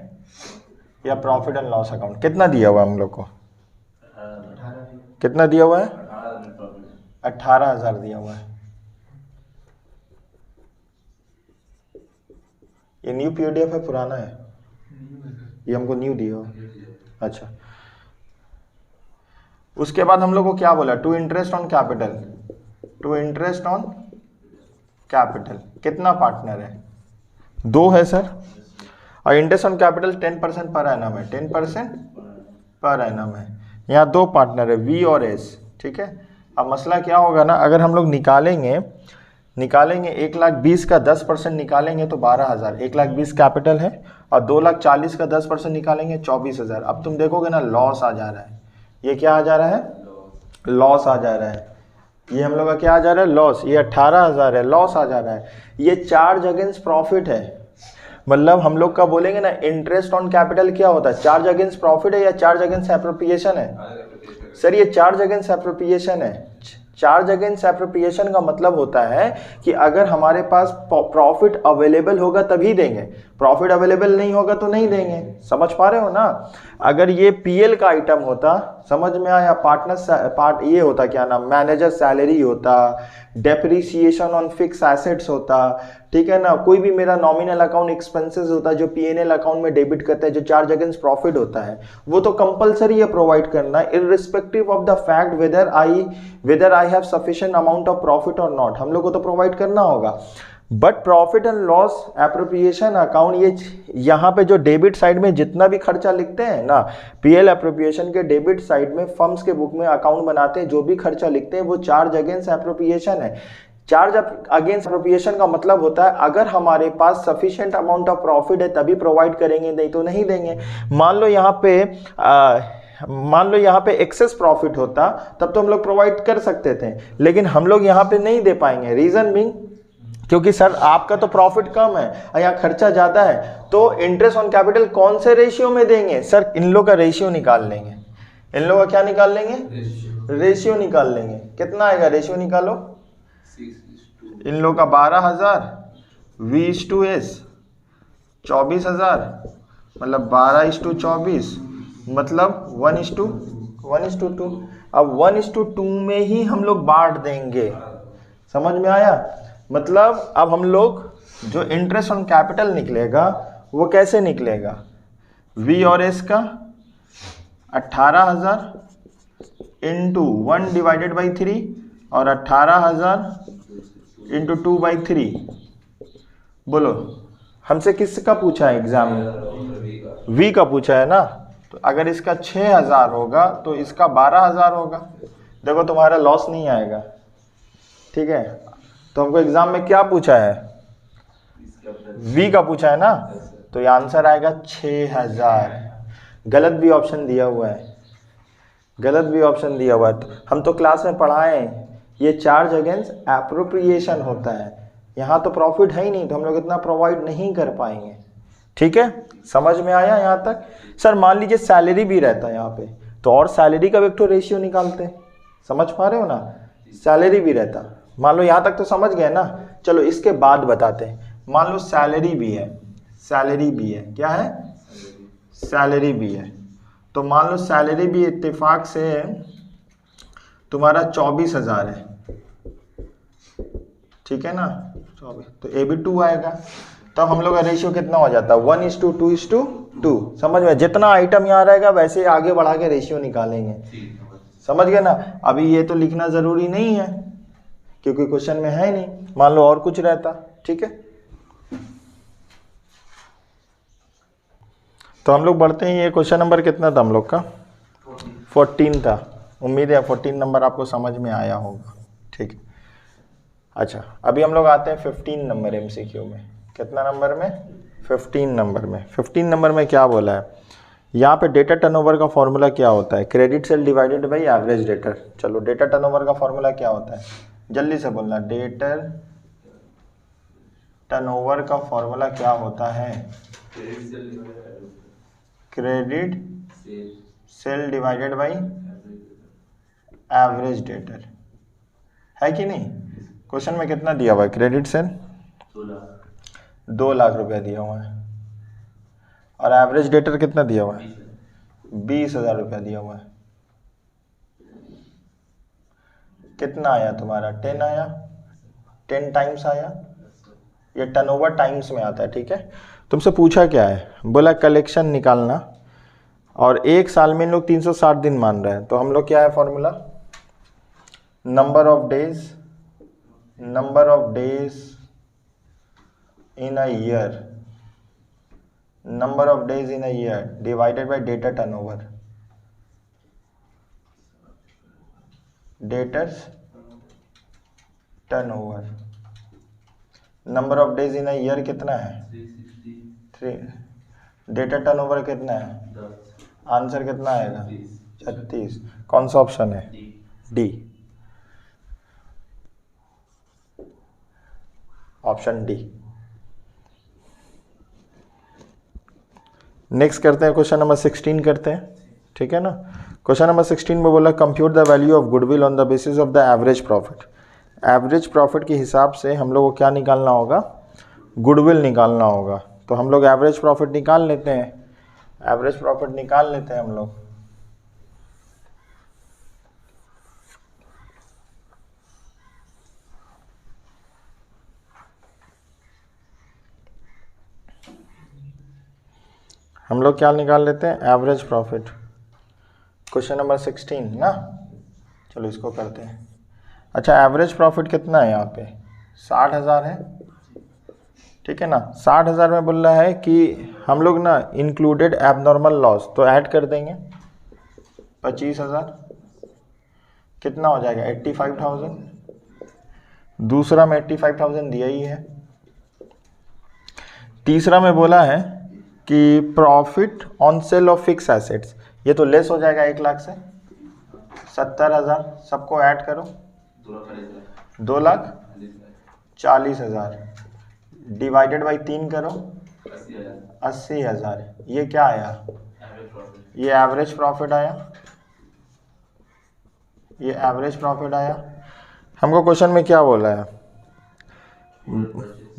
या प्रॉफिट एंड लॉस अकाउंट। कितना दिया हुआ है हम लोग को? कितना दिया हुआ है? 18,000 दिया हुआ है। ये न्यू पीडीएफ है, पुराना है? ये हमको न्यू दिया हो। अच्छा, उसके बाद हम लोग को क्या बोला? Two interest on capital, two interest on capital. कितना पार्टनर है? 2 है सर। और interest on capital 10% per annum है, 10% पर एनम है। यहाँ 2 पार्टनर है, वी और एस, ठीक है। अब मसला क्या होगा ना, अगर हम लोग निकालेंगे 1,20,000 का 10% निकालेंगे तो 12,000, 1,20,000 कैपिटल है, और 2,40,000 का 10% निकालेंगे 24,000। अब तुम देखोगे ना, लॉस आ जा रहा है। ये क्या आ जा रहा है? लॉस आ जा रहा है। ये हम लोग का क्या आ जा रहा है? लॉस। ये 18,000 है, लॉस आ जा रहा है। ये चार्ज अगेंस्ट प्रॉफिट है। मतलब हम लोग का बोलेंगे ना, इंटरेस्ट ऑन कैपिटल क्या होता है? चार्ज अगेंस्ट प्रॉफिट है या चार्ज अगेंस्ट एप्रोप्रिएशन है? सर ये चार्ज अगेंस्ट एप्रोप्रिएशन है। चार्ज अगेंस्ट एप्रोप्रिएशन का मतलब होता है कि अगर हमारे पास प्रॉफिट अवेलेबल होगा तभी देंगे, प्रॉफिट अवेलेबल नहीं होगा तो नहीं देंगे। समझ पा रहे हो ना? अगर ये पीएल का आइटम होता, समझ में आया? पार्ट ये होता क्या नाम, मैनेजर सैलरी होता, डेप्रिसिएशन ऑन फिक्स एसेट्स होता, ठीक है ना, कोई भी मेरा नॉमिनल अकाउंट एक्सपेंसेस होता है जो पीएनएल अकाउंट में डेबिट करता है, जो चार्ज अगेंस्ट प्रॉफिट होता है, वो तो कंपलसरी है प्रोवाइड करना, irrespective of the fact whether I have sufficient amount of profit और नॉट, हम लोग को तो प्रोवाइड करना होगा। But profit and loss appropriation account, ये यहाँ पे जो डेबिट साइड में जितना भी खर्चा लिखते हैं ना, पीएल एप्रोप्रिएशन के डेबिट साइड में फर्म्स के बुक में अकाउंट बनाते हैं, जो भी खर्चा लिखते हैं वो चार्ज अगेंस्ट एप्रोप्रिएशन है। चार्ज अगेंस्ट एप्रोप्रिएशन का मतलब होता है अगर हमारे पास सफिशिएंट अमाउंट ऑफ प्रॉफिट है तभी प्रोवाइड करेंगे, नहीं तो नहीं देंगे। मान लो यहाँ पे एक्सेस प्रॉफिट होता तब तो हम लोग प्रोवाइड कर सकते थे, लेकिन हम लोग यहाँ पे नहीं दे पाएंगे। रीजन बीइंग, क्योंकि सर आपका तो प्रॉफिट कम है, यहाँ खर्चा ज्यादा है, तो इंटरेस्ट ऑन कैपिटल कौन से रेशियो में देंगे? सर इन लोग का रेशियो निकाल लेंगे। इन लोग का क्या निकाल लेंगे? रेशियो निकाल लेंगे। कितना आएगा? रेशियो निकालो। इन लोग का 12,000 V/S 24,000, मतलब 12/24, मतलब 1:2। अब 1:2 में ही हम लोग बांट देंगे। समझ में आया? मतलब अब हम लोग जो इंटरेस्ट ऑन कैपिटल निकलेगा वो कैसे निकलेगा? V और S का 18,000 इंटू 1/3 और 18,000 इंटू 2/3। बोलो हमसे किसका पूछा है एग्जाम में? V का पूछा है ना, तो अगर इसका 6,000 होगा तो इसका 12,000 होगा। देखो तुम्हारा लॉस नहीं आएगा, ठीक है। तो हमको एग्जाम में क्या पूछा है? V का पूछा है ना, तो ये आंसर आएगा 6,000। गलत भी ऑप्शन दिया हुआ है, गलत भी ऑप्शन दिया हुआ है। हम तो क्लास में पढ़ाए ये चार्ज अगेंस्ट एप्रोप्रिएशन होता है, यहाँ तो प्रॉफिट है ही नहीं, तो हम लोग इतना प्रोवाइड नहीं कर पाएंगे, ठीक है। समझ में आया यहाँ तक? सर मान लीजिए सैलरी भी रहता है यहाँ पे, तो और सैलरी का भी एक तो रेशियो निकालते हैं। समझ पा रहे हो ना? सैलरी भी रहता, मान लो यहाँ तक तो समझ गए ना। चलो इसके बाद बताते हैं। मान लो सैलरी भी है, सैलरी भी है, क्या है? सैलरी भी है। तो मान लो सैलरी भी इत्तेफाक से तुम्हारा 24,000 है, ठीक है ना, 24, तो ए भी 2 आएगा। तब हम लोग का रेशियो कितना हो जाता है? 1:2:2। समझ में? जितना आइटम यहाँ रहेगा वैसे आगे बढ़ा के रेशियो निकालेंगे। समझ गए ना? अभी ये तो लिखना जरूरी नहीं है क्योंकि क्वेश्चन में है नहीं, मान लो और कुछ रहता, ठीक है। तो हम लोग बढ़ते हैं। ये क्वेश्चन नंबर कितना था हम लोग का? 14 था। उम्मीद है 14 नंबर आपको समझ में आया होगा, ठीक है। अच्छा अभी हम लोग आते हैं 15 नंबर MCQ में। कितना नंबर में? 15 नंबर में। 15 नंबर में क्या बोला है? यहाँ पे डेटा टर्नओवर का फॉर्मूला क्या होता है? Credit sale divided by average debtor. चलो डेटा टर्नओवर का फॉर्मूला क्या होता है? जल्दी से बोलना। डेटर टर्नओवर का फॉर्मूला क्या होता है? Credit sale divided by average debtor, है कि नहीं? क्वेश्चन में कितना दिया हुआ है? क्रेडिट सेल 2 लाख रुपया दिया हुआ है, और एवरेज डेटर कितना दिया हुआ है? 20,000 रुपया दिया हुआ है। कितना आया तुम्हारा? 10 आया, 10 टाइम्स आया। ये टर्नओवर टाइम्स में आता है, ठीक है। तुमसे पूछा क्या है? बोला कलेक्शन निकालना, और एक साल में इन लोग 360 दिन मान रहे हैं, तो हम लोग क्या है formula? Number of days in a year, number of days in a year divided by data turnover. Debtors turnover, number of days in a year कितना है? 3। डेटा टर्नओवर कितना है? 10। आंसर कितना आएगा? 36। कौन सा ऑप्शन है? D, option D. नेक्स्ट करते हैं, क्वेश्चन नंबर 16 करते हैं, ठीक है ना। क्वेश्चन नंबर 16 में बोला compute the value of goodwill on the basis of the average profit. Average profit के हिसाब से हम लोग को क्या निकालना होगा? गुडविल निकालना होगा। तो हम लोग एवरेज प्रॉफिट निकाल लेते हैं, एवरेज प्रॉफिट निकाल लेते हैं हम लोग। हम लोग क्या निकाल लेते हैं, एवरेज प्रॉफिट। क्वेश्चन नंबर 16 ना, चलो इसको करते हैं। अच्छा, एवरेज प्रॉफिट कितना है यहाँ पे, 60,000 है, ठीक है ना। 60,000 में बोल रहा है कि हम लोग ना इंक्लूडेड एबनॉर्मल लॉस, तो ऐड कर देंगे 25,000, कितना हो जाएगा 85,000। दूसरा में 85,000 दिया ही है। तीसरा में बोला है कि profit on sale of fix assets, ये तो लेस हो जाएगा 1 लाख से, 70,000, सबको ऐड करो, 2,40,000 डिवाइडेड बाई 3 करो, 80,000। ये क्या आया, ये एवरेज प्रॉफिट आया, ये एवरेज प्रॉफिट आया। हमको क्वेश्चन में क्या बोला है,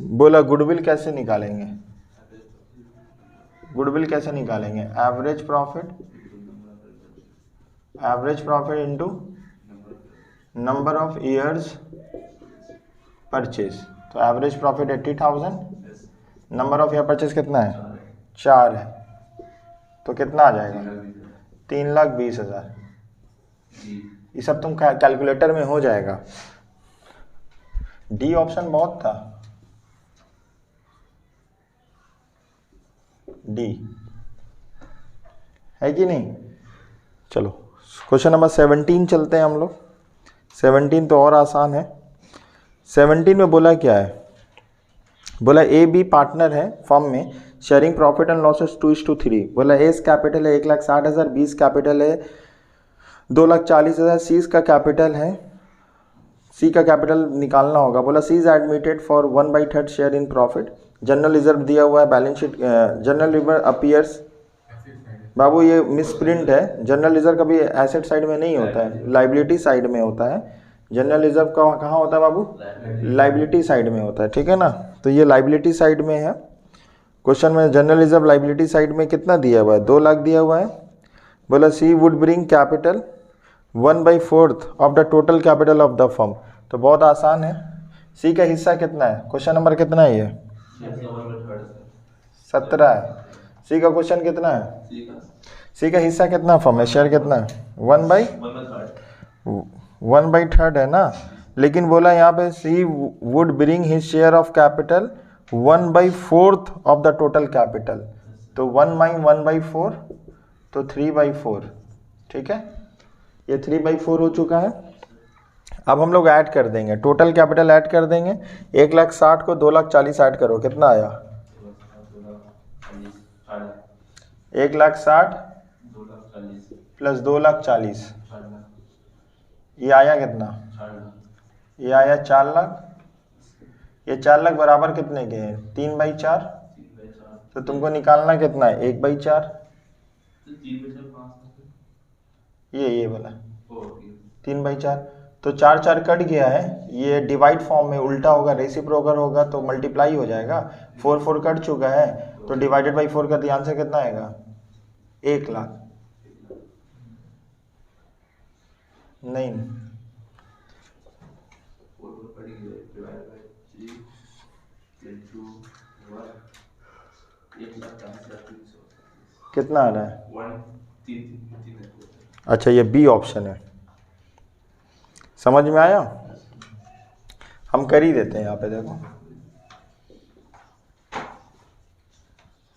बोला गुडविल कैसे निकालेंगे, गुडविल कैसे निकालेंगे, average profit into number of years purchase. तो average profit 80,000, number of year purchase कितना है, 4 है, तो कितना आ जाएगा 3,20,000। ये सब तुम कैलकुलेटर में हो जाएगा। डी ऑप्शन बहुत था, डी है कि नहीं। चलो क्वेश्चन नंबर 17 चलते हैं हम लोग। 17 तो और आसान है। 17 में बोला क्या है, बोला ए बी पार्टनर है फर्म में, शेयरिंग प्रॉफिट एंड लॉसेस 2:3। बोला एस कैपिटल है 1,60,000, बीस कैपिटल है 2,40,000, सी का कैपिटल है, सी का कैपिटल निकालना होगा। बोला C is admitted for 1/3 share in profit, general reserve दिया हुआ है, balance sheet general reserve appears, बाबू ये मिसप्रिंट है, जनरल रिजर्व कभी एसेट साइड में नहीं होता है, लाइबिलिटी साइड में होता है। जनरल रिजर्व का कहाँ होता है बाबू, लाइबिलिटी साइड में होता है, ठीक है ना। तो ये लाइबिलिटी साइड में है। क्वेश्चन में जनरल रिजर्व लाइबिलिटी साइड में कितना दिया हुआ है, 2 लाख दिया हुआ है। बोला C would bring capital 1/4 of the total capital of the firm. तो बहुत आसान है, सी का हिस्सा कितना है, क्वेश्चन नंबर कितना है, ये 17 है। सी का क्वेश्चन कितना है, सी का हिस्सा कितना फर्म में, शेयर कितना है, 1/3 है ना। लेकिन बोला यहाँ पे C would bring his share of capital 1/4 of the total capital, तो 1/4 तो 3/4, ठीक है। ये 3/4 हो चुका है। अब हम लोग ऐड कर देंगे, टोटल कैपिटल ऐड कर देंगे। 1,60,000 को 2,40,000 ऐड करो, कितना आया, 1,60,000 प्लस 2,40,000, ये आया कितना, ये आया 4 लाख। ये 4 लाख बराबर कितने के हैं, 3/4। तो तुमको निकालना कितना है, 1/4। ये वाला 3/4, तो 4 कट गया है, ये डिवाइड फॉर्म में उल्टा होगा, रेसिप्रोकल होगा तो मल्टीप्लाई हो जाएगा। 4 कट चुका है, तो डिवाइडेड बाई 4 का ध्यान से कितना आएगा, 1 लाख। नहीं, कितना आ रहा है, अच्छा ये बी ऑप्शन है। समझ में आया, हम कर ही देते हैं यहाँ पे, देखो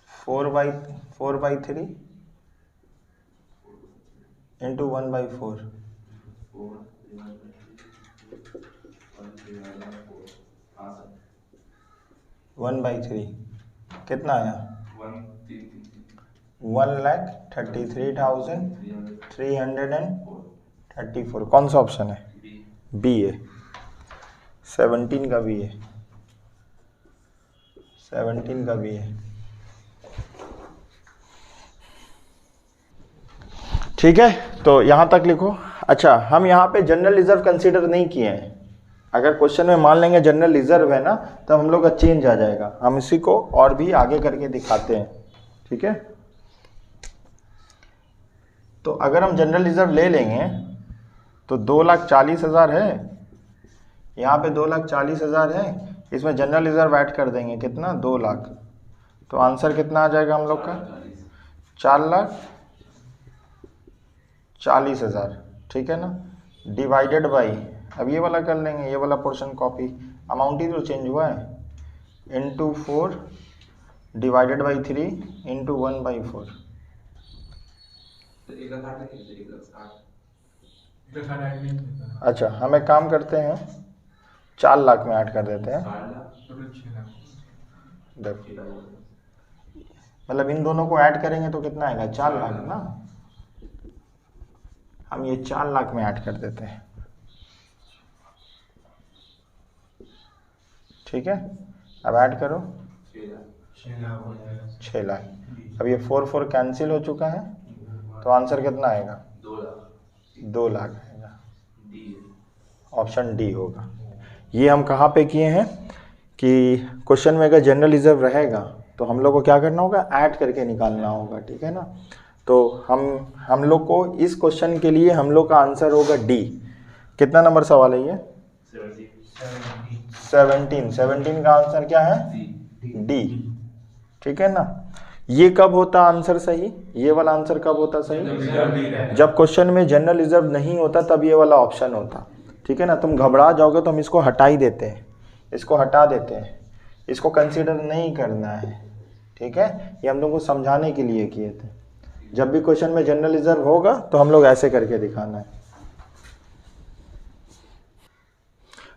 4/3 इंटू 1/4, 1/3 कितना आया, 1,33,334। कौन सा ऑप्शन है, बी है, 17 का बी है, 17 का बी है, ठीक है। तो यहाँ तक लिखो। अच्छा, हम यहाँ पे जनरल रिजर्व कंसीडर नहीं किए हैं। अगर क्वेश्चन में मान लेंगे जनरल रिजर्व है ना, तब हम लोग का चेंज आ जाएगा। हम इसी को और भी आगे करके दिखाते हैं, ठीक है। तो अगर हम जनरल रिजर्व ले लेंगे तो 2,40,000 है, यहाँ पे 2,40,000 है, इसमें जनरल रिजर्व ऐड कर देंगे, कितना, 2 लाख। तो आंसर कितना आ जाएगा हम लोग का, 4,40,000, ठीक है ना, डिवाइडेड बाई, अब ये वाला कर लेंगे, ये वाला पोर्शन कॉपी, अमाउंट ही तो चेंज हुआ है, इंटू 4 डिवाइडेड बाई 3 इंटू 1/4। अच्छा, हम एक काम करते हैं, 4 लाख में ऐड कर देते हैं। देखो, मतलब इन दोनों को ऐड करेंगे तो कितना आएगा, 4 लाख ना। हम ये 4 लाख में ऐड कर देते हैं, ठीक है। अब ऐड करो, 6 लाख। अब ये 4 कैंसिल हो चुका है, तो आंसर कितना आएगा, 2 लाख आएगा। ऑप्शन डी होगा। ये हम कहाँ पे किए हैं कि क्वेश्चन में अगर जनरल रिजर्व रहेगा तो हम लोग को क्या करना होगा, ऐड करके निकालना होगा, ठीक है ना। तो हम लोग को इस क्वेश्चन के लिए हम लोग का आंसर होगा डी। कितना नंबर सवाल है ये, 17 का आंसर क्या है, डी, ठीक है ना। ये कब होता आंसर सही, ये वाला आंसर कब होता सही, जब क्वेश्चन में जनरल रिजर्व नहीं होता तब ये वाला ऑप्शन होता, ठीक है ना। तुम घबरा जाओगे तो हम इसको हटा ही देते हैं, इसको हटा देते हैं, इसको कंसीडर नहीं करना है, ठीक है। ये हम लोग को समझाने के लिए किए थे। जब भी क्वेश्चन में जनरल रिजर्व होगा तो हम लोग ऐसे करके दिखाना है।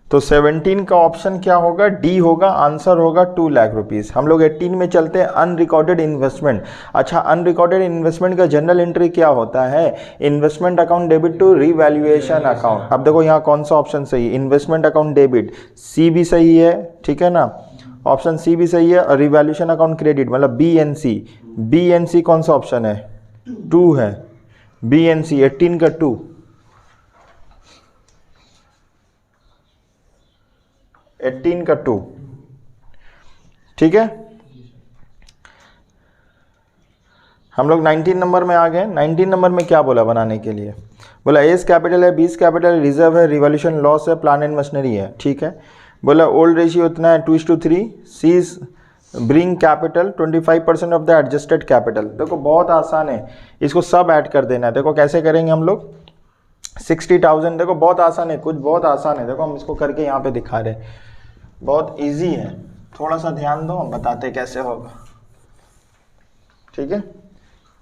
तो 17 का ऑप्शन क्या होगा, डी होगा, आंसर होगा 2 लाख रुपीस। हम लोग 18 में चलते हैं, अनरिकॉर्डेड इन्वेस्टमेंट। अच्छा, अनरिकॉर्डेड इन्वेस्टमेंट का जनरल एंट्री क्या होता है, investment account debit to revaluation account. अब देखो यहाँ कौन सा ऑप्शन सही है, इन्वेस्टमेंट अकाउंट डेबिट, सी भी सही है, ठीक है ना, ऑप्शन सी भी सही है। और रिवैल्यूएशन अकाउंट क्रेडिट मतलब बी एन सी कौन सा ऑप्शन है, 2 है, बी एन सी 18 का 2, 18 का 2, ठीक है। हम लोग 19 नंबर में आ गए। 19 नंबर में क्या बोला बनाने के लिए, बोला एस कैपिटल है, बीस कैपिटल, रिजर्व है, रिवॉल्यूशन लॉस है, प्लान एंड मशीनरी है, ठीक है। बोला ओल्ड रेशियो इतना है 2:3, C's bring capital 25% of the adjusted capital. देखो बहुत आसान है, इसको सब ऐड कर देना है। देखो कैसे करेंगे हम लोग, 60,000, देखो बहुत आसान है, कुछ बहुत आसान है। देखो हम इसको करके यहाँ पे दिखा रहे हैं, बहुत इजी है, थोड़ा सा ध्यान दो, हम बताते कैसे होगा, ठीक है।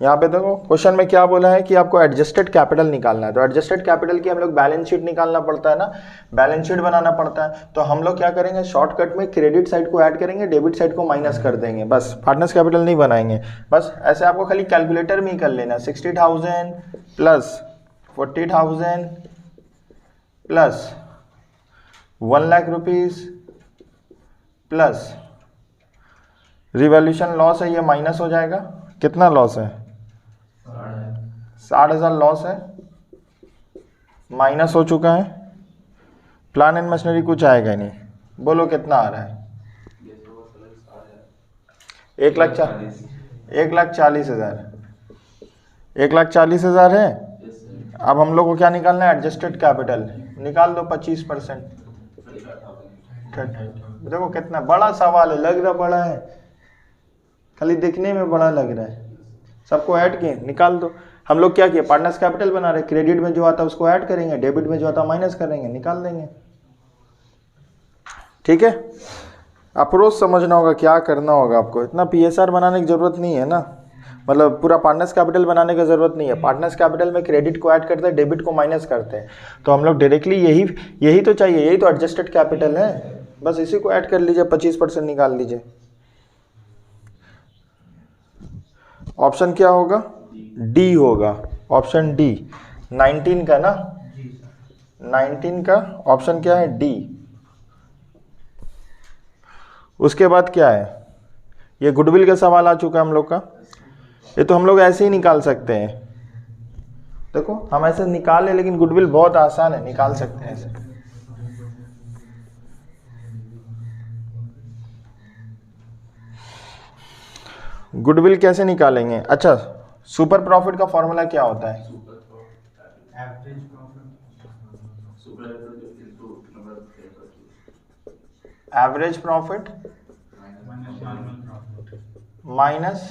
यहाँ पे देखो क्वेश्चन में क्या बोला है कि आपको एडजस्टेड कैपिटल निकालना है। तो एडजस्टेड कैपिटल की हम लोग बैलेंस शीट निकालना पड़ता है ना, बैलेंस शीट बनाना पड़ता है। तो हम लोग क्या करेंगे, शॉर्टकट में क्रेडिट साइड को ऐड करेंगे, डेबिट साइड को माइनस कर देंगे, बस पार्टनर्स कैपिटल नहीं बनाएंगे। बस ऐसे आपको खाली कैलकुलेटर में ही कर लेना, 60,000 plus 40,000 plus 1 lakh rupees plus revolution loss है, ये माइनस हो जाएगा। कितना लॉस है, 60,000 लॉस है, माइनस हो चुका है। प्लान एंड मशीनरी कुछ आएगा ही नहीं, बोलो कितना आ रहा है, 1,40,000, 1,40,000 है। अब हम लोग को क्या निकालना है, एडजस्टेड कैपिटल निकाल दो 25%। देखो कितना बड़ा सवाल है, लग रहा बड़ा है, खाली दिखने में बड़ा लग रहा है। सबको ऐड किए, निकाल दो। हम लोग क्या किए, पार्टनर्स कैपिटल बना रहे, क्रेडिट में जो आता है उसको ऐड करेंगे, डेबिट में जो आता है माइनस करेंगे, निकाल देंगे, ठीक है। अप्रोच समझना होगा, क्या करना होगा आपको, इतना पीएसआर बनाने की जरूरत नहीं है ना, मतलब पूरा पार्टनर्स कैपिटल बनाने की जरूरत नहीं है। पार्टनर्स कैपिटल में क्रेडिट को ऐड करते हैं, डेबिट को माइनस करते हैं, तो हम लोग डायरेक्टली यही तो चाहिए, यही तो एडजस्टेड कैपिटल है, बस इसी को ऐड कर लीजिए, 25% निकाल लीजिए। ऑप्शन क्या होगा, डी होगा, ऑप्शन डी। 19 का ना, 19 का ऑप्शन क्या है, डी। उसके बाद क्या है, ये गुडविल का सवाल आ चुका है हम लोग का, ये तो हम लोग ऐसे ही निकाल सकते हैं। देखो हम ऐसे निकाले, लेकिन गुडविल बहुत आसान है, निकाल सकते हैं ऐसे। गुडविल कैसे निकालेंगे, अच्छा सुपर प्रॉफिट का फॉर्मूला क्या होता है, average profit minus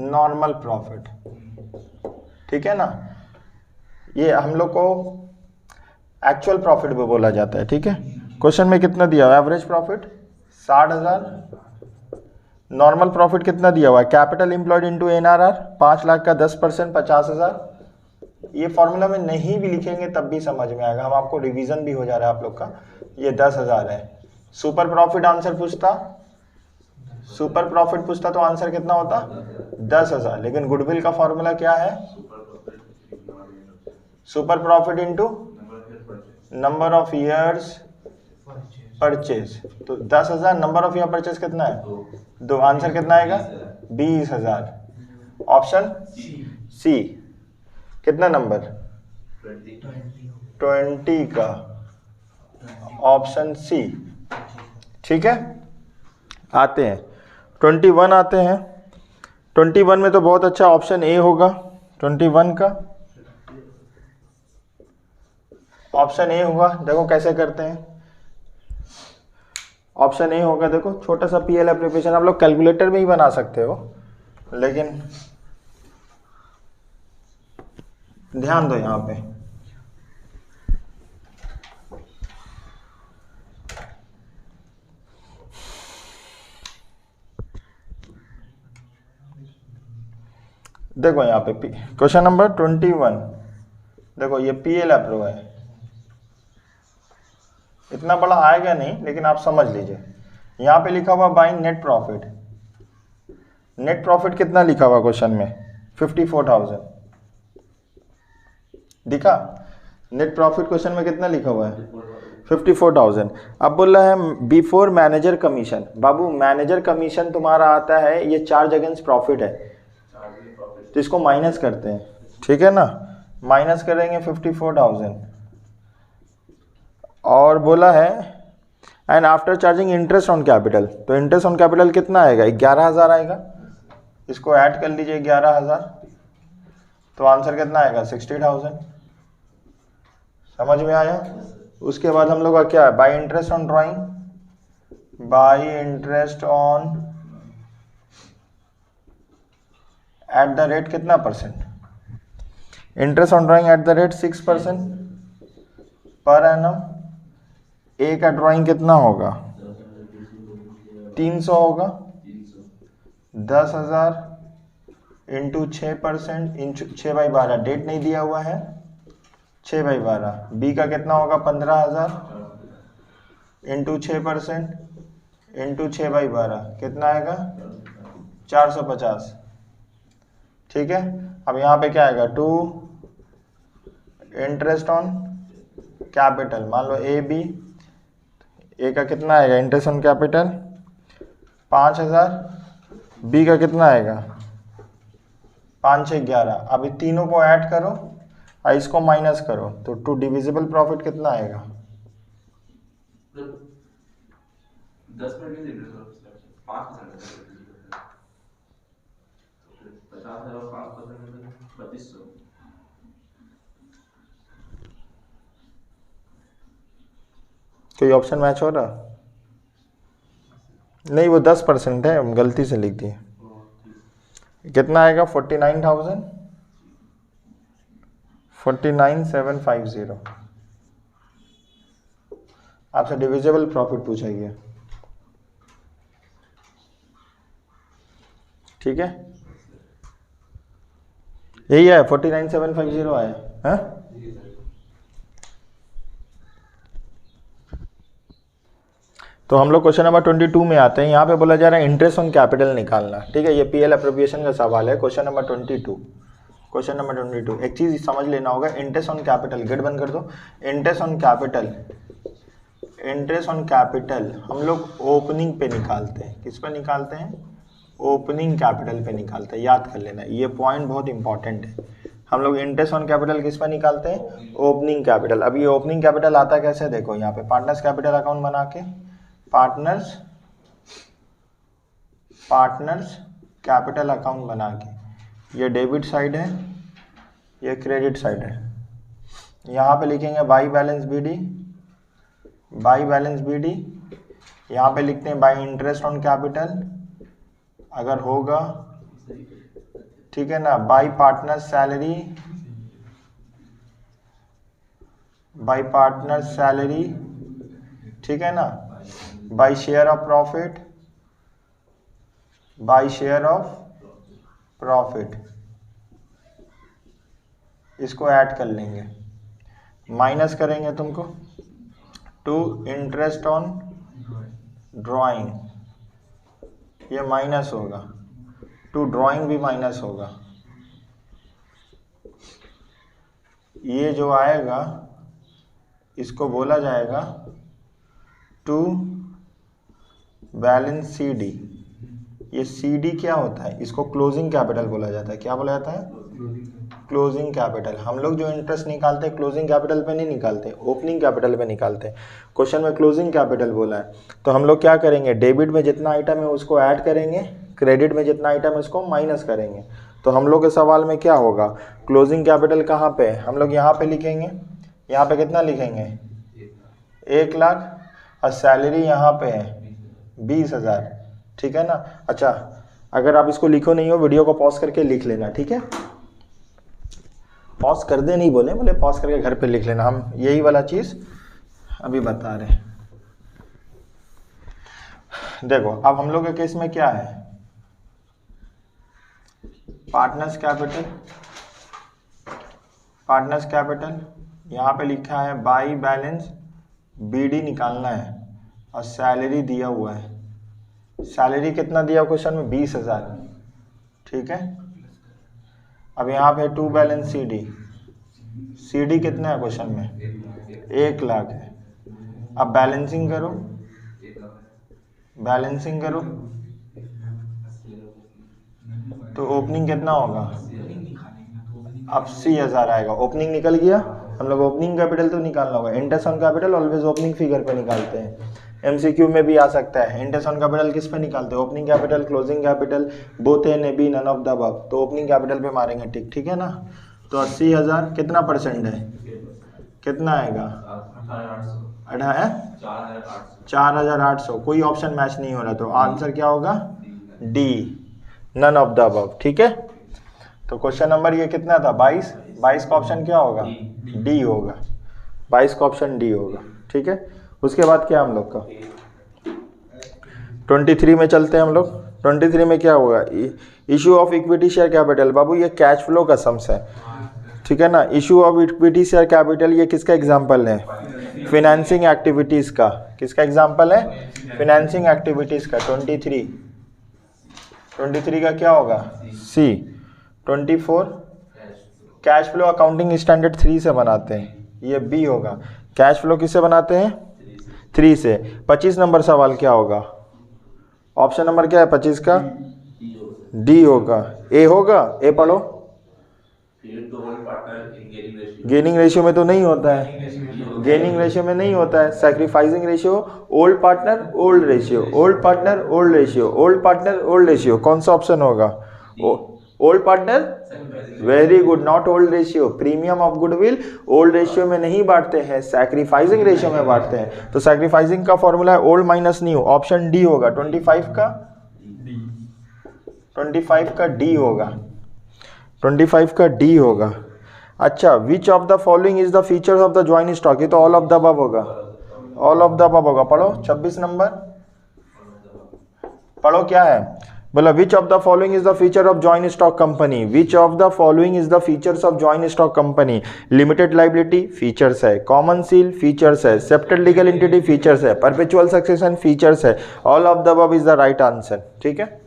normal profit, ठीक है ना। ये हम लोग को एक्चुअल प्रॉफिट भी बोला जाता है, ठीक है। क्वेश्चन में कितना दिया हुआ है? Average profit 60,000। नॉर्मल प्रॉफिट कितना दिया हुआ है? Capital employed into NRR, 5 lakh का 10% 50,000। ये फॉर्मूला में नहीं भी लिखेंगे तब भी समझ में आएगा, हम आपको रिवीजन भी हो जा रहा है आप लोग का। ये 10,000 है। सुपर प्रॉफिट आंसर पूछता, सुपर प्रॉफिट पूछता तो आंसर कितना होता? 10,000। लेकिन गुडविल का फॉर्मूला क्या है? Super profit into number of years purchase. तो 10,000, नंबर ऑफ ईयर परचेज कितना है? 2। आंसर कितना आएगा? 20,000। Option C. कितना नंबर? 20 का ऑप्शन सी, ठीक है। आते हैं 21 आते हैं। 21 में तो बहुत अच्छा ऑप्शन ए होगा। 21 का ऑप्शन ए होगा। देखो कैसे करते हैं, ऑप्शन ए होगा। देखो छोटा सा PL एप्लीकेशन आप लोग कैलकुलेटर में ही बना सकते हो, लेकिन ध्यान दो यहाँ पे। देखो यहाँ पे क्वेश्चन नंबर 21, देखो ये PL अप्रूव है। इतना बड़ा आएगा नहीं, लेकिन आप समझ लीजिए। यहाँ पे लिखा हुआ buying net profit. Net profit कितना लिखा हुआ क्वेश्चन में? 54,000 दिखा? नेट प्रॉफिट क्वेश्चन में कितना लिखा हुआ है? 54,000। अब बोल रहा है बिफोर मैनेजर कमीशन। बाबू मैनेजर कमीशन तुम्हारा आता है, ये चार्ज अगेंस्ट प्रॉफिट है, तो इसको माइनस करते हैं, ठीक है ना। माइनस करेंगे 54,000 और बोला है and after charging interest on capital. तो इंटरेस्ट ऑन कैपिटल कितना आएगा? 11,000 आएगा। इसको ऐड कर लीजिए 11,000, तो आंसर कितना आएगा? 60,000। समझ में आया? उसके बाद हम लोग का क्या है? By interest on drawing, by interest on at the rate कितना percent? Interest on drawing at the rate 6% per annum. ए का ड्राइंग कितना होगा? 300 होगा। 10,000 इंटू 6% इंटू 6/12, डेट नहीं दिया हुआ है, 6/12। बी का कितना होगा? 15,000 इंटू 6% इंटू 6/12 कितना आएगा? 450, ठीक है। अब यहाँ पे क्या आएगा? 2 इंटरेस्ट ऑन कैपिटल, मान लो ए बी। ए का कितना आएगा? Interest on capital 5,000। बी का कितना आएगा? 5 6 11। अभी तीनों को ऐड करो और इसको माइनस करो, तो 2 डिविजिबल प्रॉफिट कितना आएगा? 10% 5%, 50,000 और 5% 2,200। कोई ऑप्शन मैच हो रहा? नहीं, वो 10% है, गलती से लिख दिए। कितना आएगा? 49,000, 49,750। आपसे डिविजिबल प्रॉफिट पूछा गया, ठीक है। यही है 49,750 आया है। तो हम लोग क्वेश्चन नंबर 22 में आते हैं। यहाँ पे बोला जा रहा है इंटरेस्ट ऑन कैपिटल निकालना, ठीक है। ये PL एप्रोप्रिएशन का सवाल है, क्वेश्चन नंबर 22। क्वेश्चन नंबर 22 एक चीज़ समझ लेना होगा, इंटरेस्ट ऑन कैपिटल, गेट बंद कर दो। Interest on capital, interest on capital हम लोग ओपनिंग पे निकालते हैं। किस पे निकालते हैं? ओपनिंग कैपिटल पे निकालते हैं। याद कर लेना, ये पॉइंट बहुत इंपॉर्टेंट है। हम लोग इंटरेस्ट ऑन कैपिटल किस पे निकालते हैं? Opening capital. अब ये ओपनिंग कैपिटल आता कैसे? देखो यहाँ पे पार्टनर्स कैपिटल अकाउंट बना के, पार्टनर्स कैपिटल अकाउंट बना के, ये डेबिट साइड है, ये क्रेडिट साइड है। यहाँ पे लिखेंगे by balance BD, by balance BD। यहाँ पे लिखते हैं बाई इंटरेस्ट ऑन कैपिटल, अगर होगा ठीक है ना, by partner salary, by partner salary, ठीक है ना, by share of profit, by share of profit, इसको ऐड कर लेंगे, माइनस करेंगे तुमको टू इंटरेस्ट ऑन ड्राइंग, ये माइनस होगा, टू ड्राइंग भी माइनस होगा, ये जो आएगा इसको बोला जाएगा टू बैलेंस सी डी। ये सी डी क्या होता है, इसको क्लोजिंग कैपिटल बोला जाता है। क्या बोला जाता है? Closing capital. हम लोग जो इंटरेस्ट निकालते हैं क्लोजिंग कैपिटल पे नहीं निकालते, ओपनिंग कैपिटल पे निकालते हैं। क्वेश्चन में क्लोजिंग कैपिटल बोला है, तो हम लोग क्या करेंगे, डेबिट में जितना आइटम है उसको ऐड करेंगे, क्रेडिट में जितना आइटम है उसको माइनस करेंगे। तो हम लोग के सवाल में क्या होगा, क्लोजिंग कैपिटल कहाँ पे है, हम लोग यहाँ पे लिखेंगे, यहाँ पे कितना लिखेंगे 1 लाख, और सैलरी यहाँ पे है 20,000, ठीक है ना। अच्छा, अगर आप इसको लिखो नहीं हो, वीडियो को पॉज करके लिख लेना, ठीक है। पॉज कर दे नहीं बोले, बोले पॉज करके घर पे लिख लेना, हम यही वाला चीज़ अभी बता रहे हैं। देखो अब हम लोग के केस में क्या है, पार्टनर्स कैपिटल, पार्टनर्स कैपिटल यहाँ पे लिखा है बाई बैलेंस बीडी निकालना है, और सैलरी दिया हुआ है। सैलरी कितना दिया क्वेश्चन में 20,000, ठीक है। अब यहाँ पे to balance C D, C D कितना है क्वेश्चन में 1 लाख है। अब बैलेंसिंग करो, बैलेंसिंग करो तो ओपनिंग कितना होगा, 80,000 आएगा। ओपनिंग निकल गया, हम लोग ओपनिंग कैपिटल तो निकालना होगा। Interest on capital always opening figure पे निकालते हैं, एमसीक्यू में भी आ सकता है। इंटरेस्ट ऑन कैपिटल किस पे निकालते हैं, opening capital, closing capital, both A and B, none of the above, तो ओपनिंग कैपिटल पे मारेंगे टिक, ठीक है ना। तो 80,000 कितना परसेंट है, कितना आएगा 4,800। कोई ऑप्शन मैच नहीं हो रहा, तो आंसर क्या होगा D, none of the above, ठीक है। तो क्वेश्चन नंबर ये कितना था 22 का ऑप्शन क्या होगा, डी होगा, 22 का ऑप्शन डी होगा, ठीक है। उसके बाद क्या हम लोग का 23 में चलते हैं हम लोग। 23 में क्या होगा, issue of equity share capital. बाबू ये कैश फ्लो का सम्स है, ठीक है ना। Issue of equity share capital ये किसका एग्जाम्पल है, फिनेंसिंग एक्टिविटीज़ का। किसका एग्जाम्पल है, फिनेंसिंग एक्टिविटीज़ का। 23 का क्या होगा सी। 24 कैश फ्लो अकाउंटिंग स्टैंडर्ड 3 से बनाते हैं, ये बी होगा। कैश फ्लो किससे बनाते हैं 3 से। 25 नंबर सवाल क्या होगा, ऑप्शन नंबर क्या है 25 का, डी होगा। ए होगा, ए पढ़ो, गेनिंग रेशियो में तो नहीं होता है, गेनिंग रेशियो में नहीं होता है। Sacrificing ratio, old partner old ratio, old partner old ratio, old partner old ratio, कौन सा ऑप्शन होगा, old partner, very good, not old ratio. Premium of goodwill old ratio में नहीं बांटते हैं, सैक्रिफाइसिंग रेशियो में बांटते हैं। तो सैक्रिफाइसिंग का फॉर्मूला है old minus new, option D होगा। 25 का डी होगा, 25 का डी होगा। अच्छा, which of the following is the features of the joint stock, ये तो ऑल ऑफ द अबव होगा, ऑल ऑफ द अबव होगा। पढ़ो 26 नंबर, पढ़ो क्या है, बोला which of the following is the feature of joint stock company, which of the following is the features of joint stock company. Limited liability features है, कॉमन सील फीचर्स है, सेपरेट लीगल एंटिटी फीचर्स है, परपेचुअल सक्सेशन फीचर्स है। All of the above is the right answer, ठीक है।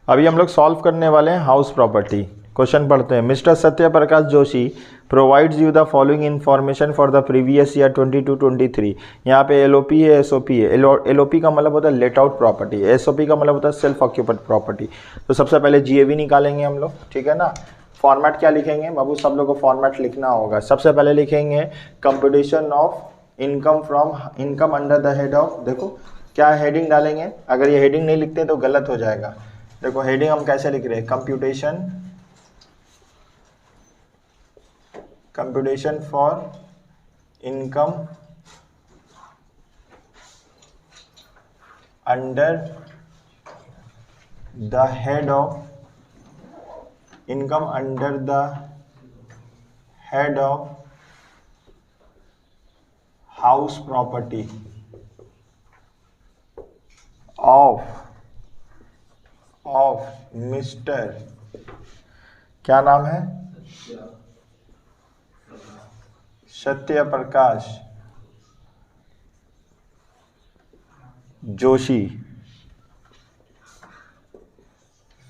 अभी हम लोग सॉल्व करने वाले हैं हाउस प्रॉपर्टी। क्वेश्चन पढ़ते हैं। Mister Satya Prakash Joshi provides you the following information for the previous year 22-23। यहाँ पे एलओपी है, एसओपी है। एलओपी का मतलब होता है लेट आउट प्रॉपर्टी, एसओपी का मतलब होता है सेल्फ ऑक्यूपाइड प्रॉपर्टी। तो सबसे पहले जीएवी निकालेंगे हम लोग, ठीक है ना। फॉर्मेट क्या लिखेंगे बाबू, सब लोगों को फॉर्मेट लिखना होगा। सबसे पहले लिखेंगे computation of income from income under the head of, देखो क्या हेडिंग डालेंगे, अगर ये हेडिंग नहीं लिखते तो गलत हो जाएगा। देखो हेडिंग हम कैसे लिख रहे हैं, computation for income under the head of income under the head of house property of mister, क्या नाम है, Satya Prakash Joshi,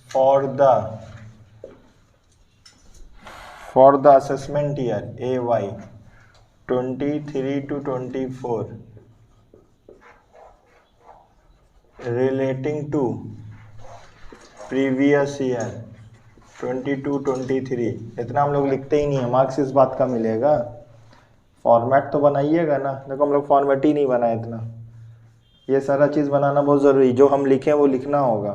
for the assessment year AY 23 to 24 relating to previous year 22-23। इतना हम लोग लिखते ही नहीं है, मार्क्स इस बात का मिलेगा। फॉर्मेट तो बनाइएगा ना, देखो हम लोग फॉर्मेट ही नहीं बनाए इतना, ये सारा चीज़ बनाना बहुत ज़रूरी, जो हम लिखें वो लिखना होगा।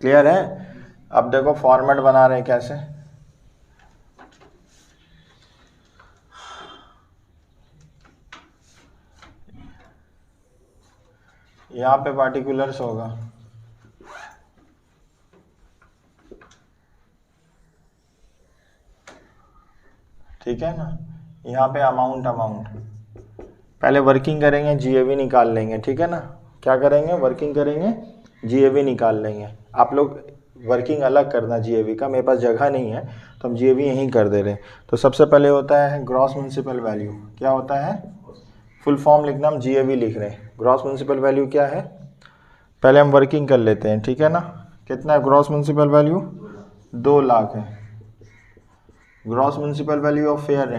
क्लियर है? अब देखो फॉर्मेट बना रहे हैं कैसे। यहाँ पे पार्टिकुलर्स होगा, ठीक है ना, यहाँ पे अमाउंट पहले वर्किंग करेंगे, GAV निकाल लेंगे, ठीक है ना। क्या करेंगे, वर्किंग करेंगे, GAV निकाल लेंगे। आप लोग वर्किंग अलग करना GAV का, मेरे पास जगह नहीं है तो हम GAV यहीं कर दे रहे हैं। तो सबसे पहले होता है ग्रॉस म्युनिसिपल वैल्यू, क्या होता है, फुल फॉर्म लिखना, हम GAV लिख रहे हैं। ग्रॉस म्युनिसिपल वैल्यू क्या है, पहले हम वर्किंग कर लेते हैं, ठीक है ना। कितना है ग्रॉस म्युनिसिपल वैल्यू, 2 लाख है। Gross municipal value of fair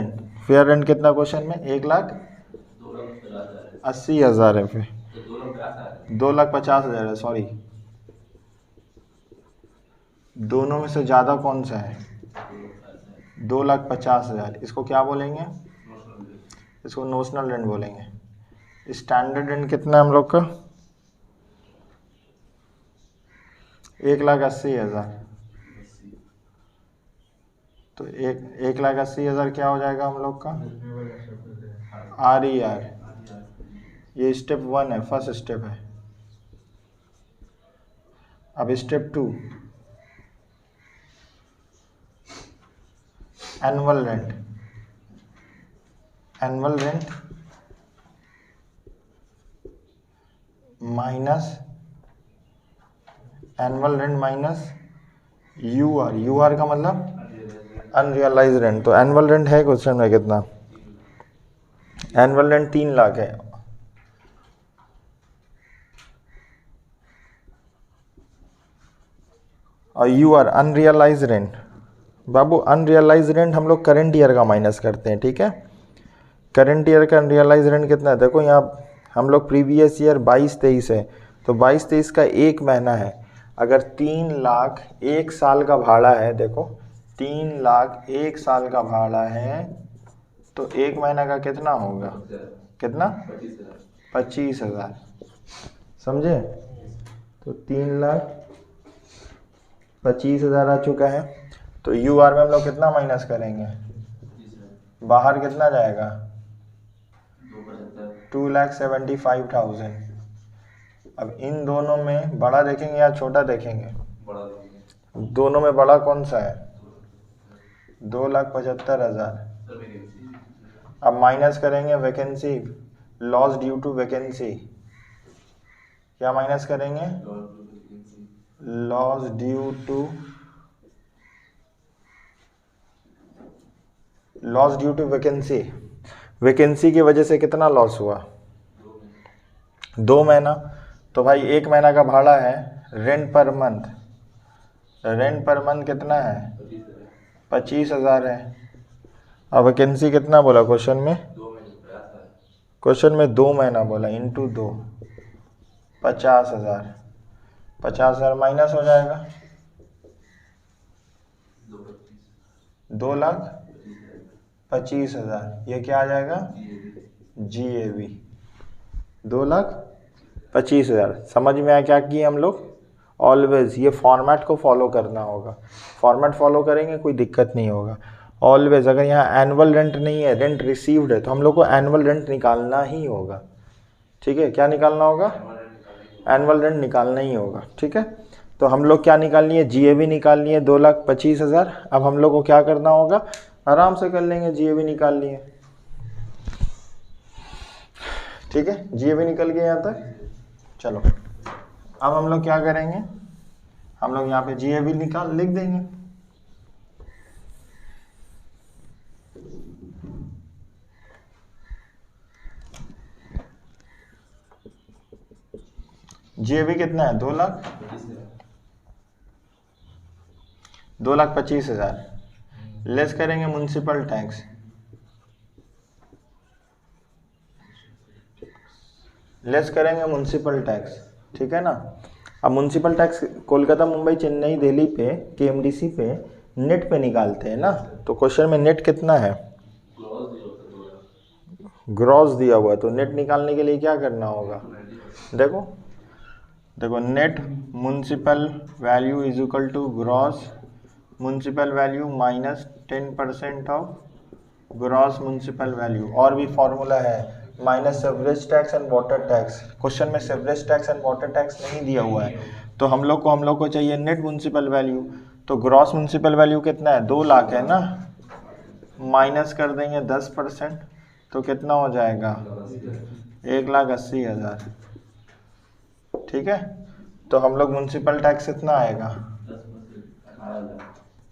rent कितना क्वेश्चन में, 1,80,000 है, फिर 2,50,000 है, सॉरी। दोनों में से ज़्यादा कौन सा है, 2,50,000। इसको क्या बोलेंगे, इसको नोशनल रेंट बोलेंगे। स्टैंडर्ड रेंट कितना है हम लोग का, 1,80,000। तो 1,80,000 क्या हो जाएगा हम लोग का, RER। ये स्टेप 1 है, फर्स्ट स्टेप है। अब step 2, annual rent minus UR का मतलब अनरियलाइज रेंट। तो एनुअल रेंट है क्वेश्चन में कितना, एनुअल रेंट 3 लाख है। और UR अनरियलाइज रेंट, बाबू अनरियलाइज रेंट हम लोग करंट ईयर का माइनस करते हैं, ठीक है। करंट ईयर का अनरियलाइज रेंट कितना है, देखो यहाँ हम लोग प्रीवियस ईयर 22-23 है, तो 22-23 का 1 महीना है। अगर 3 लाख 1 साल का भाड़ा है, देखो 3 लाख 1 साल का भाड़ा है, तो 1 महीना का कितना होगा, कितना, 25,000, समझे। तो 3,25,000 आ चुका है। तो UR में हम लोग कितना माइनस करेंगे, बाहर कितना जाएगा, 2,75,000। अब इन दोनों में बड़ा देखेंगे या छोटा देखेंगे, दोनों में बड़ा कौन सा है, 2,75,000। अब माइनस करेंगे vacancy, loss due to vacancy, क्या माइनस करेंगे, लॉस ड्यू टू वैकेंसी की वजह से कितना लॉस हुआ, 2 महीना। तो भाई 1 महीना का भाड़ा है, रेंट पर मंथ कितना है, 25,000 है। अब वैकेंसी कितना बोला क्वेश्चन में, 2 महीना बोला, इंटू 2, 50,000। 50,000 माइनस हो जाएगा, 2,25,000। ये क्या आ जाएगा, GAV, 2,25,000। समझ में आया क्या किए हम लोग। ऑलवेज ये फॉर्मेट को फॉलो करना होगा, फॉर्मेट फॉलो करेंगे कोई दिक्कत नहीं होगा। ऑलवेज अगर यहाँ एनुअल रेंट नहीं है, रेंट रिसीव्ड है, तो हम लोग को एनुअल रेंट निकालना ही होगा, ठीक है। क्या निकालना होगा, एनुअल रेंट निकालना ही होगा, ठीक है। तो हम लोग क्या निकालनी है, GAV निकालनी है 2,25,000। अब हम लोग को क्या करना होगा, आराम से कर लेंगे, GAV निकालनी है। ठीक है, GAV निकल गया यहाँ तक। चलो अब हम लोग क्या करेंगे, हम लोग यहाँ पे GAV निकाल लिख देंगे। GAV कितना है, 2,25,000 लेस करेंगे म्युनिसिपल टैक्स, लेस करेंगे म्युनिसिपल टैक्स। ठीक है ना। अब म्युनिसिपल टैक्स कोलकाता, मुंबई, चेन्नई, दिल्ली पे KMDC पे नेट पे निकालते हैं ना। तो क्वेश्चन में नेट कितना है, ग्रॉस दिया हुआ है। तो नेट निकालने के लिए क्या करना होगा, देखो देखो net municipal value is equal to gross municipal value minus 10% of gross municipal value. और भी फॉर्मूला है, minus sewerage tax and water tax. Question में sewerage tax and water tax नहीं दिया हुआ है, तो हम लोग को चाहिए नेट म्युनिसिपल वैल्यू। तो ग्रॉस म्युनिसिपल वैल्यू कितना है, 2 लाख है ना, माइनस कर देंगे 10%, तो कितना हो जाएगा, 1,80,000। ठीक है, तो हम लोग म्युनिसिपल टैक्स कितना आएगा।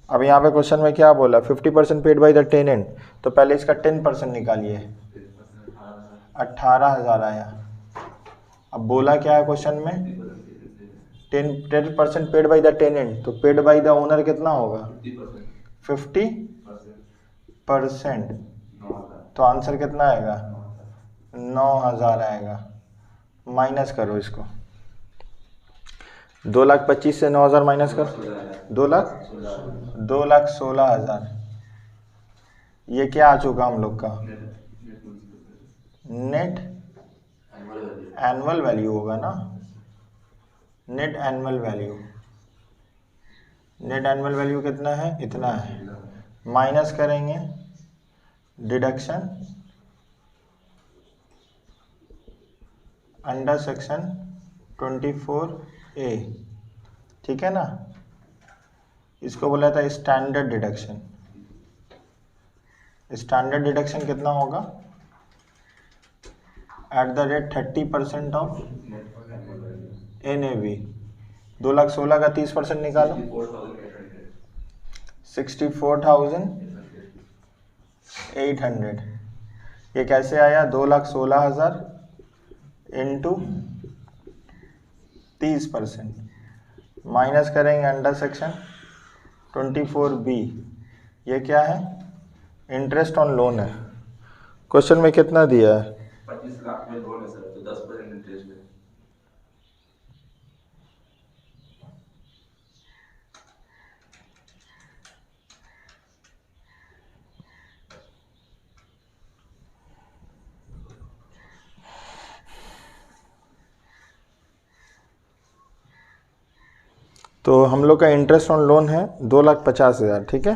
अब यहाँ पे क्वेश्चन में क्या बोला, 50% पेड बाय द टेनेंट, तो पहले इसका 10% निकालिए, 18,000 आया। अब बोला क्या है क्वेश्चन में, 10% पेड बाय द टेनेंट, तो पेड बाय द ओनर कितना होगा, 50%, तो आंसर कितना आएगा, 9,000 आएगा। माइनस करो इसको, 2,25,000 से 9,000 माइनस कर, 2,16,000। ये क्या आ चुका हम लोग का, नेट एनुअल वैल्यू होगा ना, net annual value. Net annual value कितना है, इतना है। माइनस करेंगे डिडक्शन अंडर सेक्शन 24A। ठीक है ना, इसको बोला था स्टैंडर्ड डिडक्शन। स्टैंडर्ड डिडक्शन कितना होगा, eight the rate 30% of NAV। 2,16,000 का 30% निकालो, 64,800। ये कैसे आया, 2,16,000 इंटू 30%, माइनस करेंगे अंडर सेक्शन 24B। ये क्या है, इंटरेस्ट ऑन लोन है। क्वेश्चन में कितना दिया है, 25 लाख में लोन है सर, तो 10% इंटरेस्ट है। तो हम लोग का इंटरेस्ट ऑन लोन है 2,50,000। ठीक है,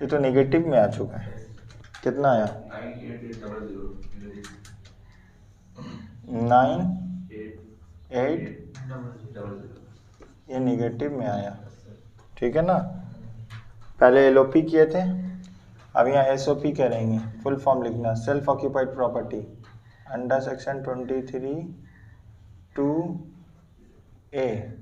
ये तो नेगेटिव में आ चुका है, कितना आया, 9,800। ये नेगेटिव में आया। ठीक है ना, पहले LOP किए थे, अब यहाँ SOP करेंगे। फुल फॉर्म लिखना, self occupied property under section 23(2)A।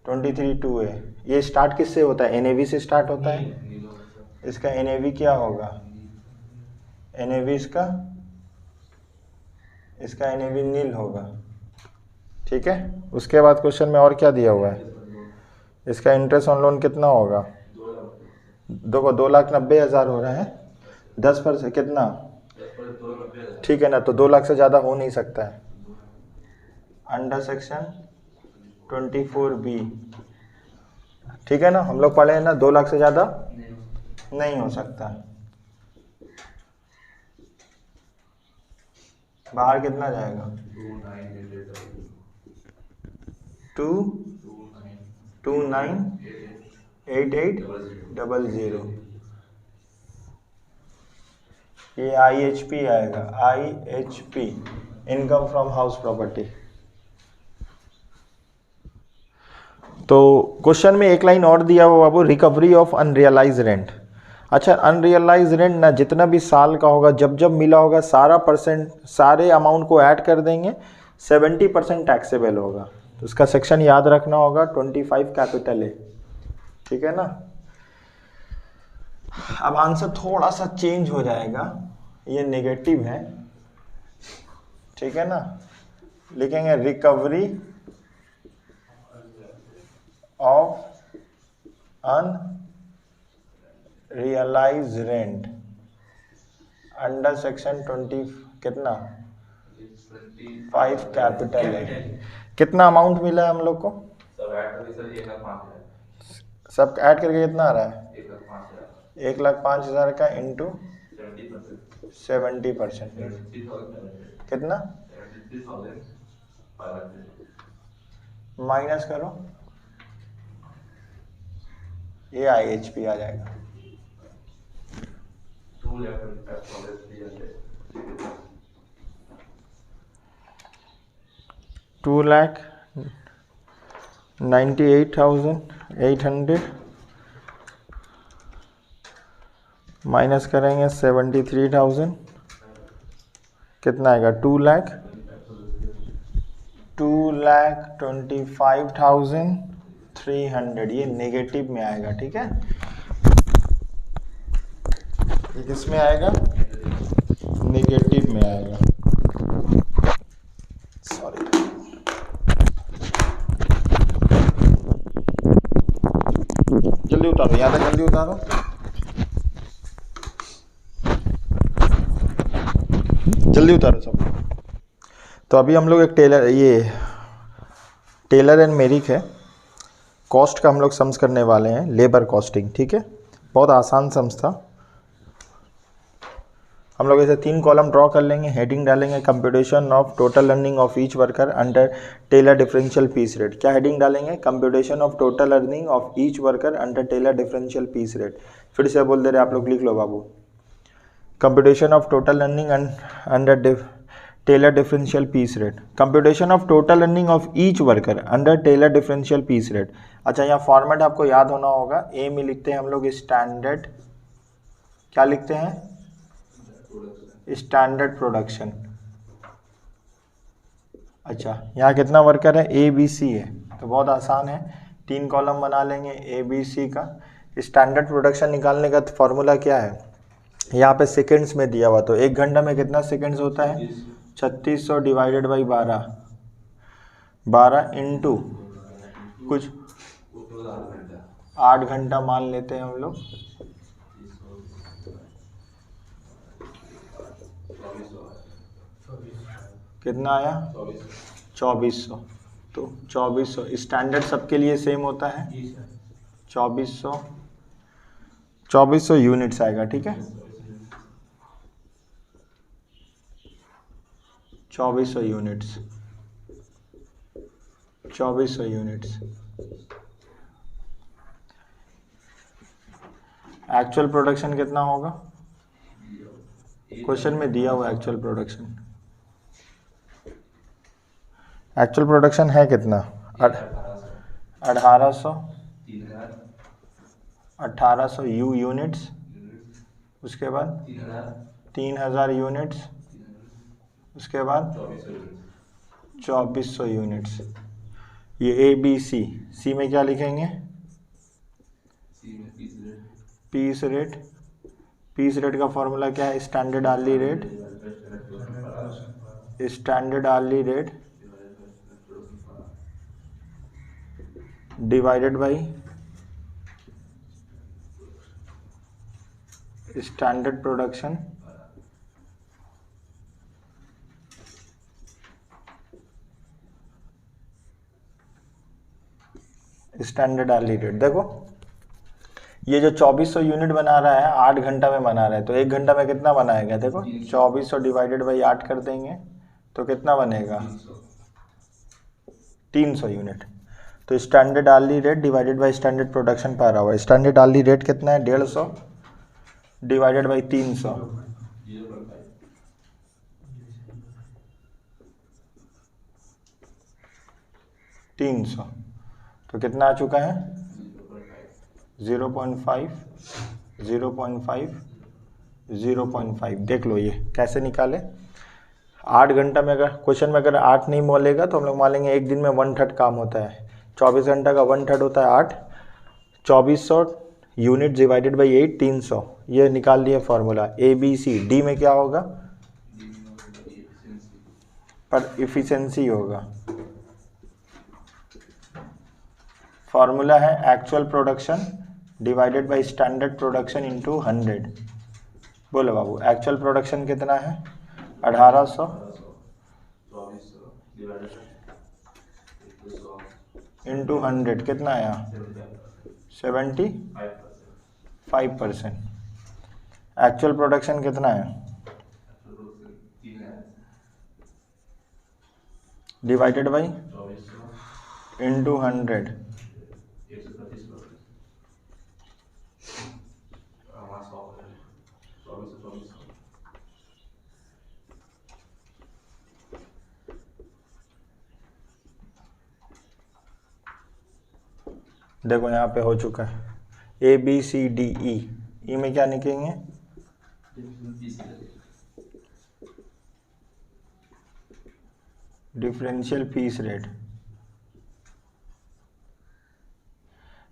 23(2)A। ये स्टार्ट किससे होता है, NAV से स्टार्ट होता है। इसका NAV क्या होगा, NAV इसका NAV नील होगा। ठीक है, उसके बाद क्वेश्चन में और क्या दिया हुआ है, इसका इंटरेस्ट ऑन लोन कितना होगा, देखो 2,90,000 हो रहा है, 10% कितना, ठीक है ना, तो 2 लाख से ज़्यादा हो नहीं सकता है। Under section 24B। ठीक है ना, हम लोग पढ़े हैं ना, 2 लाख से ज़्यादा नहीं हो सकता। बाहर कितना जाएगा, 2 298800। ये IHP आएगा, IHP income from house property. तो क्वेश्चन में एक लाइन और दिया हुआ बाबू, रिकवरी ऑफ अनरियलाइज रेंट। अच्छा, अनरियलाइज रेंट ना जितना भी साल का होगा, जब जब मिला होगा सारे अमाउंट को ऐड कर देंगे, 70% टैक्सेबल होगा। तो उसका सेक्शन याद रखना होगा 25 कैपिटल ए, ठीक है ना। अब आंसर थोड़ा सा चेंज हो जाएगा, ये नेगेटिव है, ठीक है ना। लिखेंगे recovery of unrealise rent under section 20 कितना 5 कैपिटल है। कितना अमाउंट मिला है हम लोग को? सब ऐड करके कितना आ रहा है? 1,05,000 का इंटू 70%, कितना माइनस करो, ये IHP आ जाएगा। 2,98,800 माइनस करेंगे 73,000, कितना आएगा? 2,25,300। ये नेगेटिव में आएगा, ठीक है। ये किस में आएगा? नेगेटिव में आएगा। सॉरी, जल्दी उतारो, याद है, जल्दी उतारो। जल्दी उतारो सब। तो अभी हम लोग एक टेलर एंड मेरिक है, कॉस्ट का हम लोग सम्स करने वाले हैं, लेबर कॉस्टिंग, ठीक है। बहुत आसान सम्स था। हम लोग ऐसे 3 कॉलम ड्रॉ कर लेंगे, हेडिंग डालेंगे computation of total earning of each worker under Taylor differential piece rate. क्या हेडिंग डालेंगे? Computation of total earning of each worker under Taylor differential piece rate. फिर से बोल दे रहे, आप लोग लिख लो बाबू। Computation of total earning under Taylor differential piece rate, computation of total earning of each worker under Taylor differential piece rate. अच्छा, यहाँ फॉर्मेट आपको याद होना होगा। ए में लिखते हैं हम लोग स्टैंडर्ड, क्या लिखते हैं? Standard production. अच्छा, यहाँ कितना वर्कर है? ABC है, तो बहुत आसान है, 3 कॉलम बना लेंगे ABC का। स्टैंडर्ड प्रोडक्शन निकालने का फॉर्मूला क्या है? यहाँ पे सेकंड्स में दिया हुआ, तो 1 घंटा में कितना सेकंड्स होता है? 3600 डिवाइडेड बाई 12 इंटू कुछ 8 घंटा मान लेते हैं हम लोग। कितना आया? 2400। तो 2400 स्टैंडर्ड सबके लिए सेम होता है, 2400 यूनिट्स आएगा, ठीक है। 2400 यूनिट्स, 2400 यूनिट्स। एक्चुअल प्रोडक्शन कितना होगा? क्वेश्चन में दिया हुआ एक्चुअल प्रोडक्शन। एक्चुअल प्रोडक्शन है कितना? 1800 यूनिट्स, उसके बाद 3000 यूनिट्स, उसके बाद 2400 यूनिट्स। ये ABC। सी में क्या लिखेंगे? Piece rate. पीस रेट का फॉर्मूला क्या है? Standard hourly rate, standard hourly rate divided by standard production standard hourly rate. देखो, ये जो 2400 यूनिट बना रहा है 8 घंटा में बना रहा है, तो 1 घंटा में कितना बनाएगा? देखो 2400 डिवाइडेड बाई 8 कर देंगे तो कितना बनेगा? 300 यूनिट। तो standard hourly rate divided by standard production per hour. Standard hourly rate कितना है? 150 डिवाइडेड बाई 300, 300, तो कितना आ चुका है? 0.5, 0.5, 0.5। देख लो ये कैसे निकाले। 8 घंटा में अगर क्वेश्चन में अगर 8 नहीं मोलेगा तो हम लोग मानेंगे एक दिन में 1/3 काम होता है। 24 घंटा का 1/3 होता है 8, 2400 यूनिट डिवाइडेड बाई 8, 300। ये निकाल दिया फॉर्मूला। ABC, डी में क्या होगा? पर इफिशिएंसी होगा। फॉर्मूला है actual production divided by standard production into 100। बोलो बाबू, एक्चुअल प्रोडक्शन कितना है? 1800 इंटू 100 कितना आया? 75%। एक्चुअल प्रोडक्शन कितना है? डिवाइडेड बाई इंटू 100, देखो यहाँ पे हो चुका है। ABCDE, ई में क्या निकलेंगे? Differential piece rate.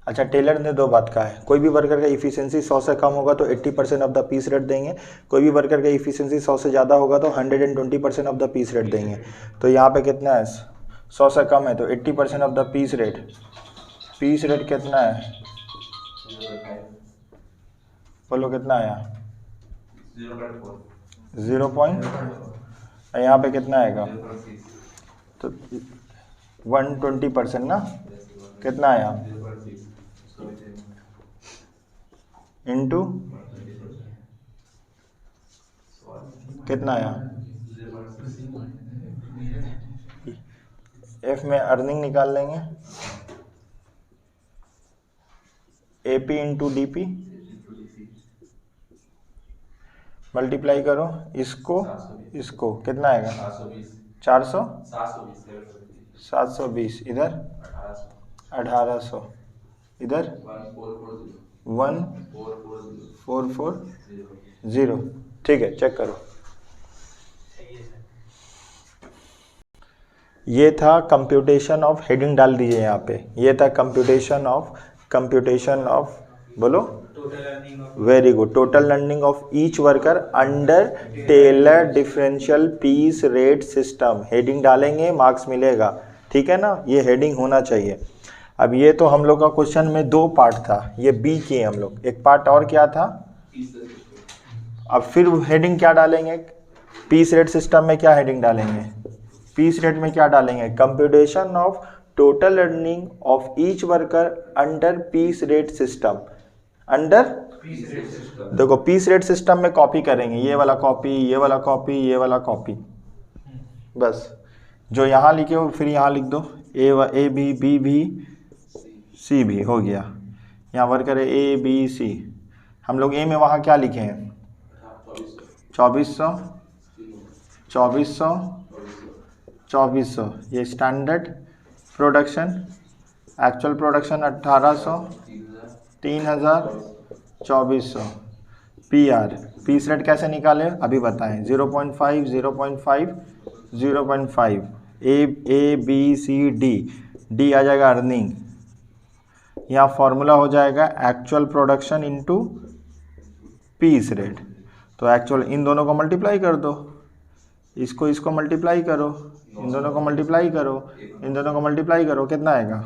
अच्छा, टेलर ने 2 बात कहा है। कोई भी वर्कर का इफिशिएंसी 100 से कम होगा तो 80% ऑफ द पीस रेट देंगे। कोई भी वर्कर का इफिशिएंसी 100 से ज़्यादा होगा तो 120% ऑफ द पीस रेट देंगे। तो यहाँ पे कितना है? 100 से कम है तो 80% of the piece rate. Piece rate कितना है? बोलो कितना आया? 0. यहाँ पे कितना आएगा? तो 120% ना, कितना आया? इंटू कितना आया? एफ में अर्निंग निकाल लेंगे। AP इंटू DP मल्टीप्लाई करो इसको इसको, कितना आएगा? 400, 720, इधर 1800, इधर 1440। ठीक है, चेक करो। ये था कंप्यूटेशन ऑफ, हेडिंग डाल दीजिए यहाँ पे। ये था कंप्यूटेशन ऑफ बोलो, very good, total earning of each worker under Taylor differential piece rate system. Heading डालेंगे, मार्क्स मिलेगा। ठीक है ना, ये हेडिंग होना चाहिए। अब ये तो हम लोग का क्वेश्चन में 2 पार्ट था, ये बी किए हम लोग। एक पार्ट और क्या था? अब फिर हेडिंग क्या डालेंगे? पीस रेट सिस्टम में क्या हेडिंग डालेंगे? पीस रेट में क्या डालेंगे? Computation of total earning of each worker under piece rate system. Under देखो, पीस रेट सिस्टम में कॉपी करेंगे, ये वाला कॉपी, ये वाला कॉपी, ये वाला कॉपी। बस जो यहाँ लिखे हो फिर यहाँ लिख दो। ए बी, बी भी, सी भी, हो गया। यहाँ वर्कर है ABC। हम लोग ए में वहाँ क्या लिखे हैं? 2400, 2400, 2400। ये standard production, actual production 1800, 3000, 2400। PR, piece rate कैसे निकाले अभी बताएं? 0.5, 0.5, 0.5। ABCD, डी आ जाएगा अर्निंग। यहाँ फॉर्मूला हो जाएगा actual production into piece rate. तो एक्चुअल, इन दोनों को मल्टीप्लाई कर दो, इसको मल्टीप्लाई करो, इन दोनों को मल्टीप्लाई करो, इन दोनों को मल्टीप्लाई करो, कितना आएगा?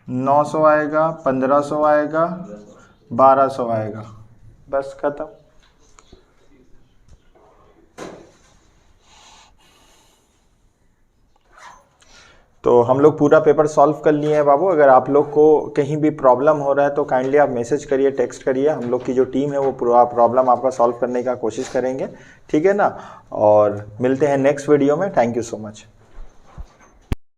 900 आएगा, 1500 आएगा, 1200 आएगा। बस खत्म। तो हम लोग पूरा पेपर सॉल्व कर लिए हैं बाबू। अगर आप लोग को कहीं भी प्रॉब्लम हो रहा है तो काइंडली आप मैसेज करिए, टेक्स्ट करिए। हम लोग की जो टीम है वो पूरा प्रॉब्लम आपका सॉल्व करने का कोशिश करेंगे। ठीक है ना, और मिलते हैं नेक्स्ट वीडियो में। Thank you so much.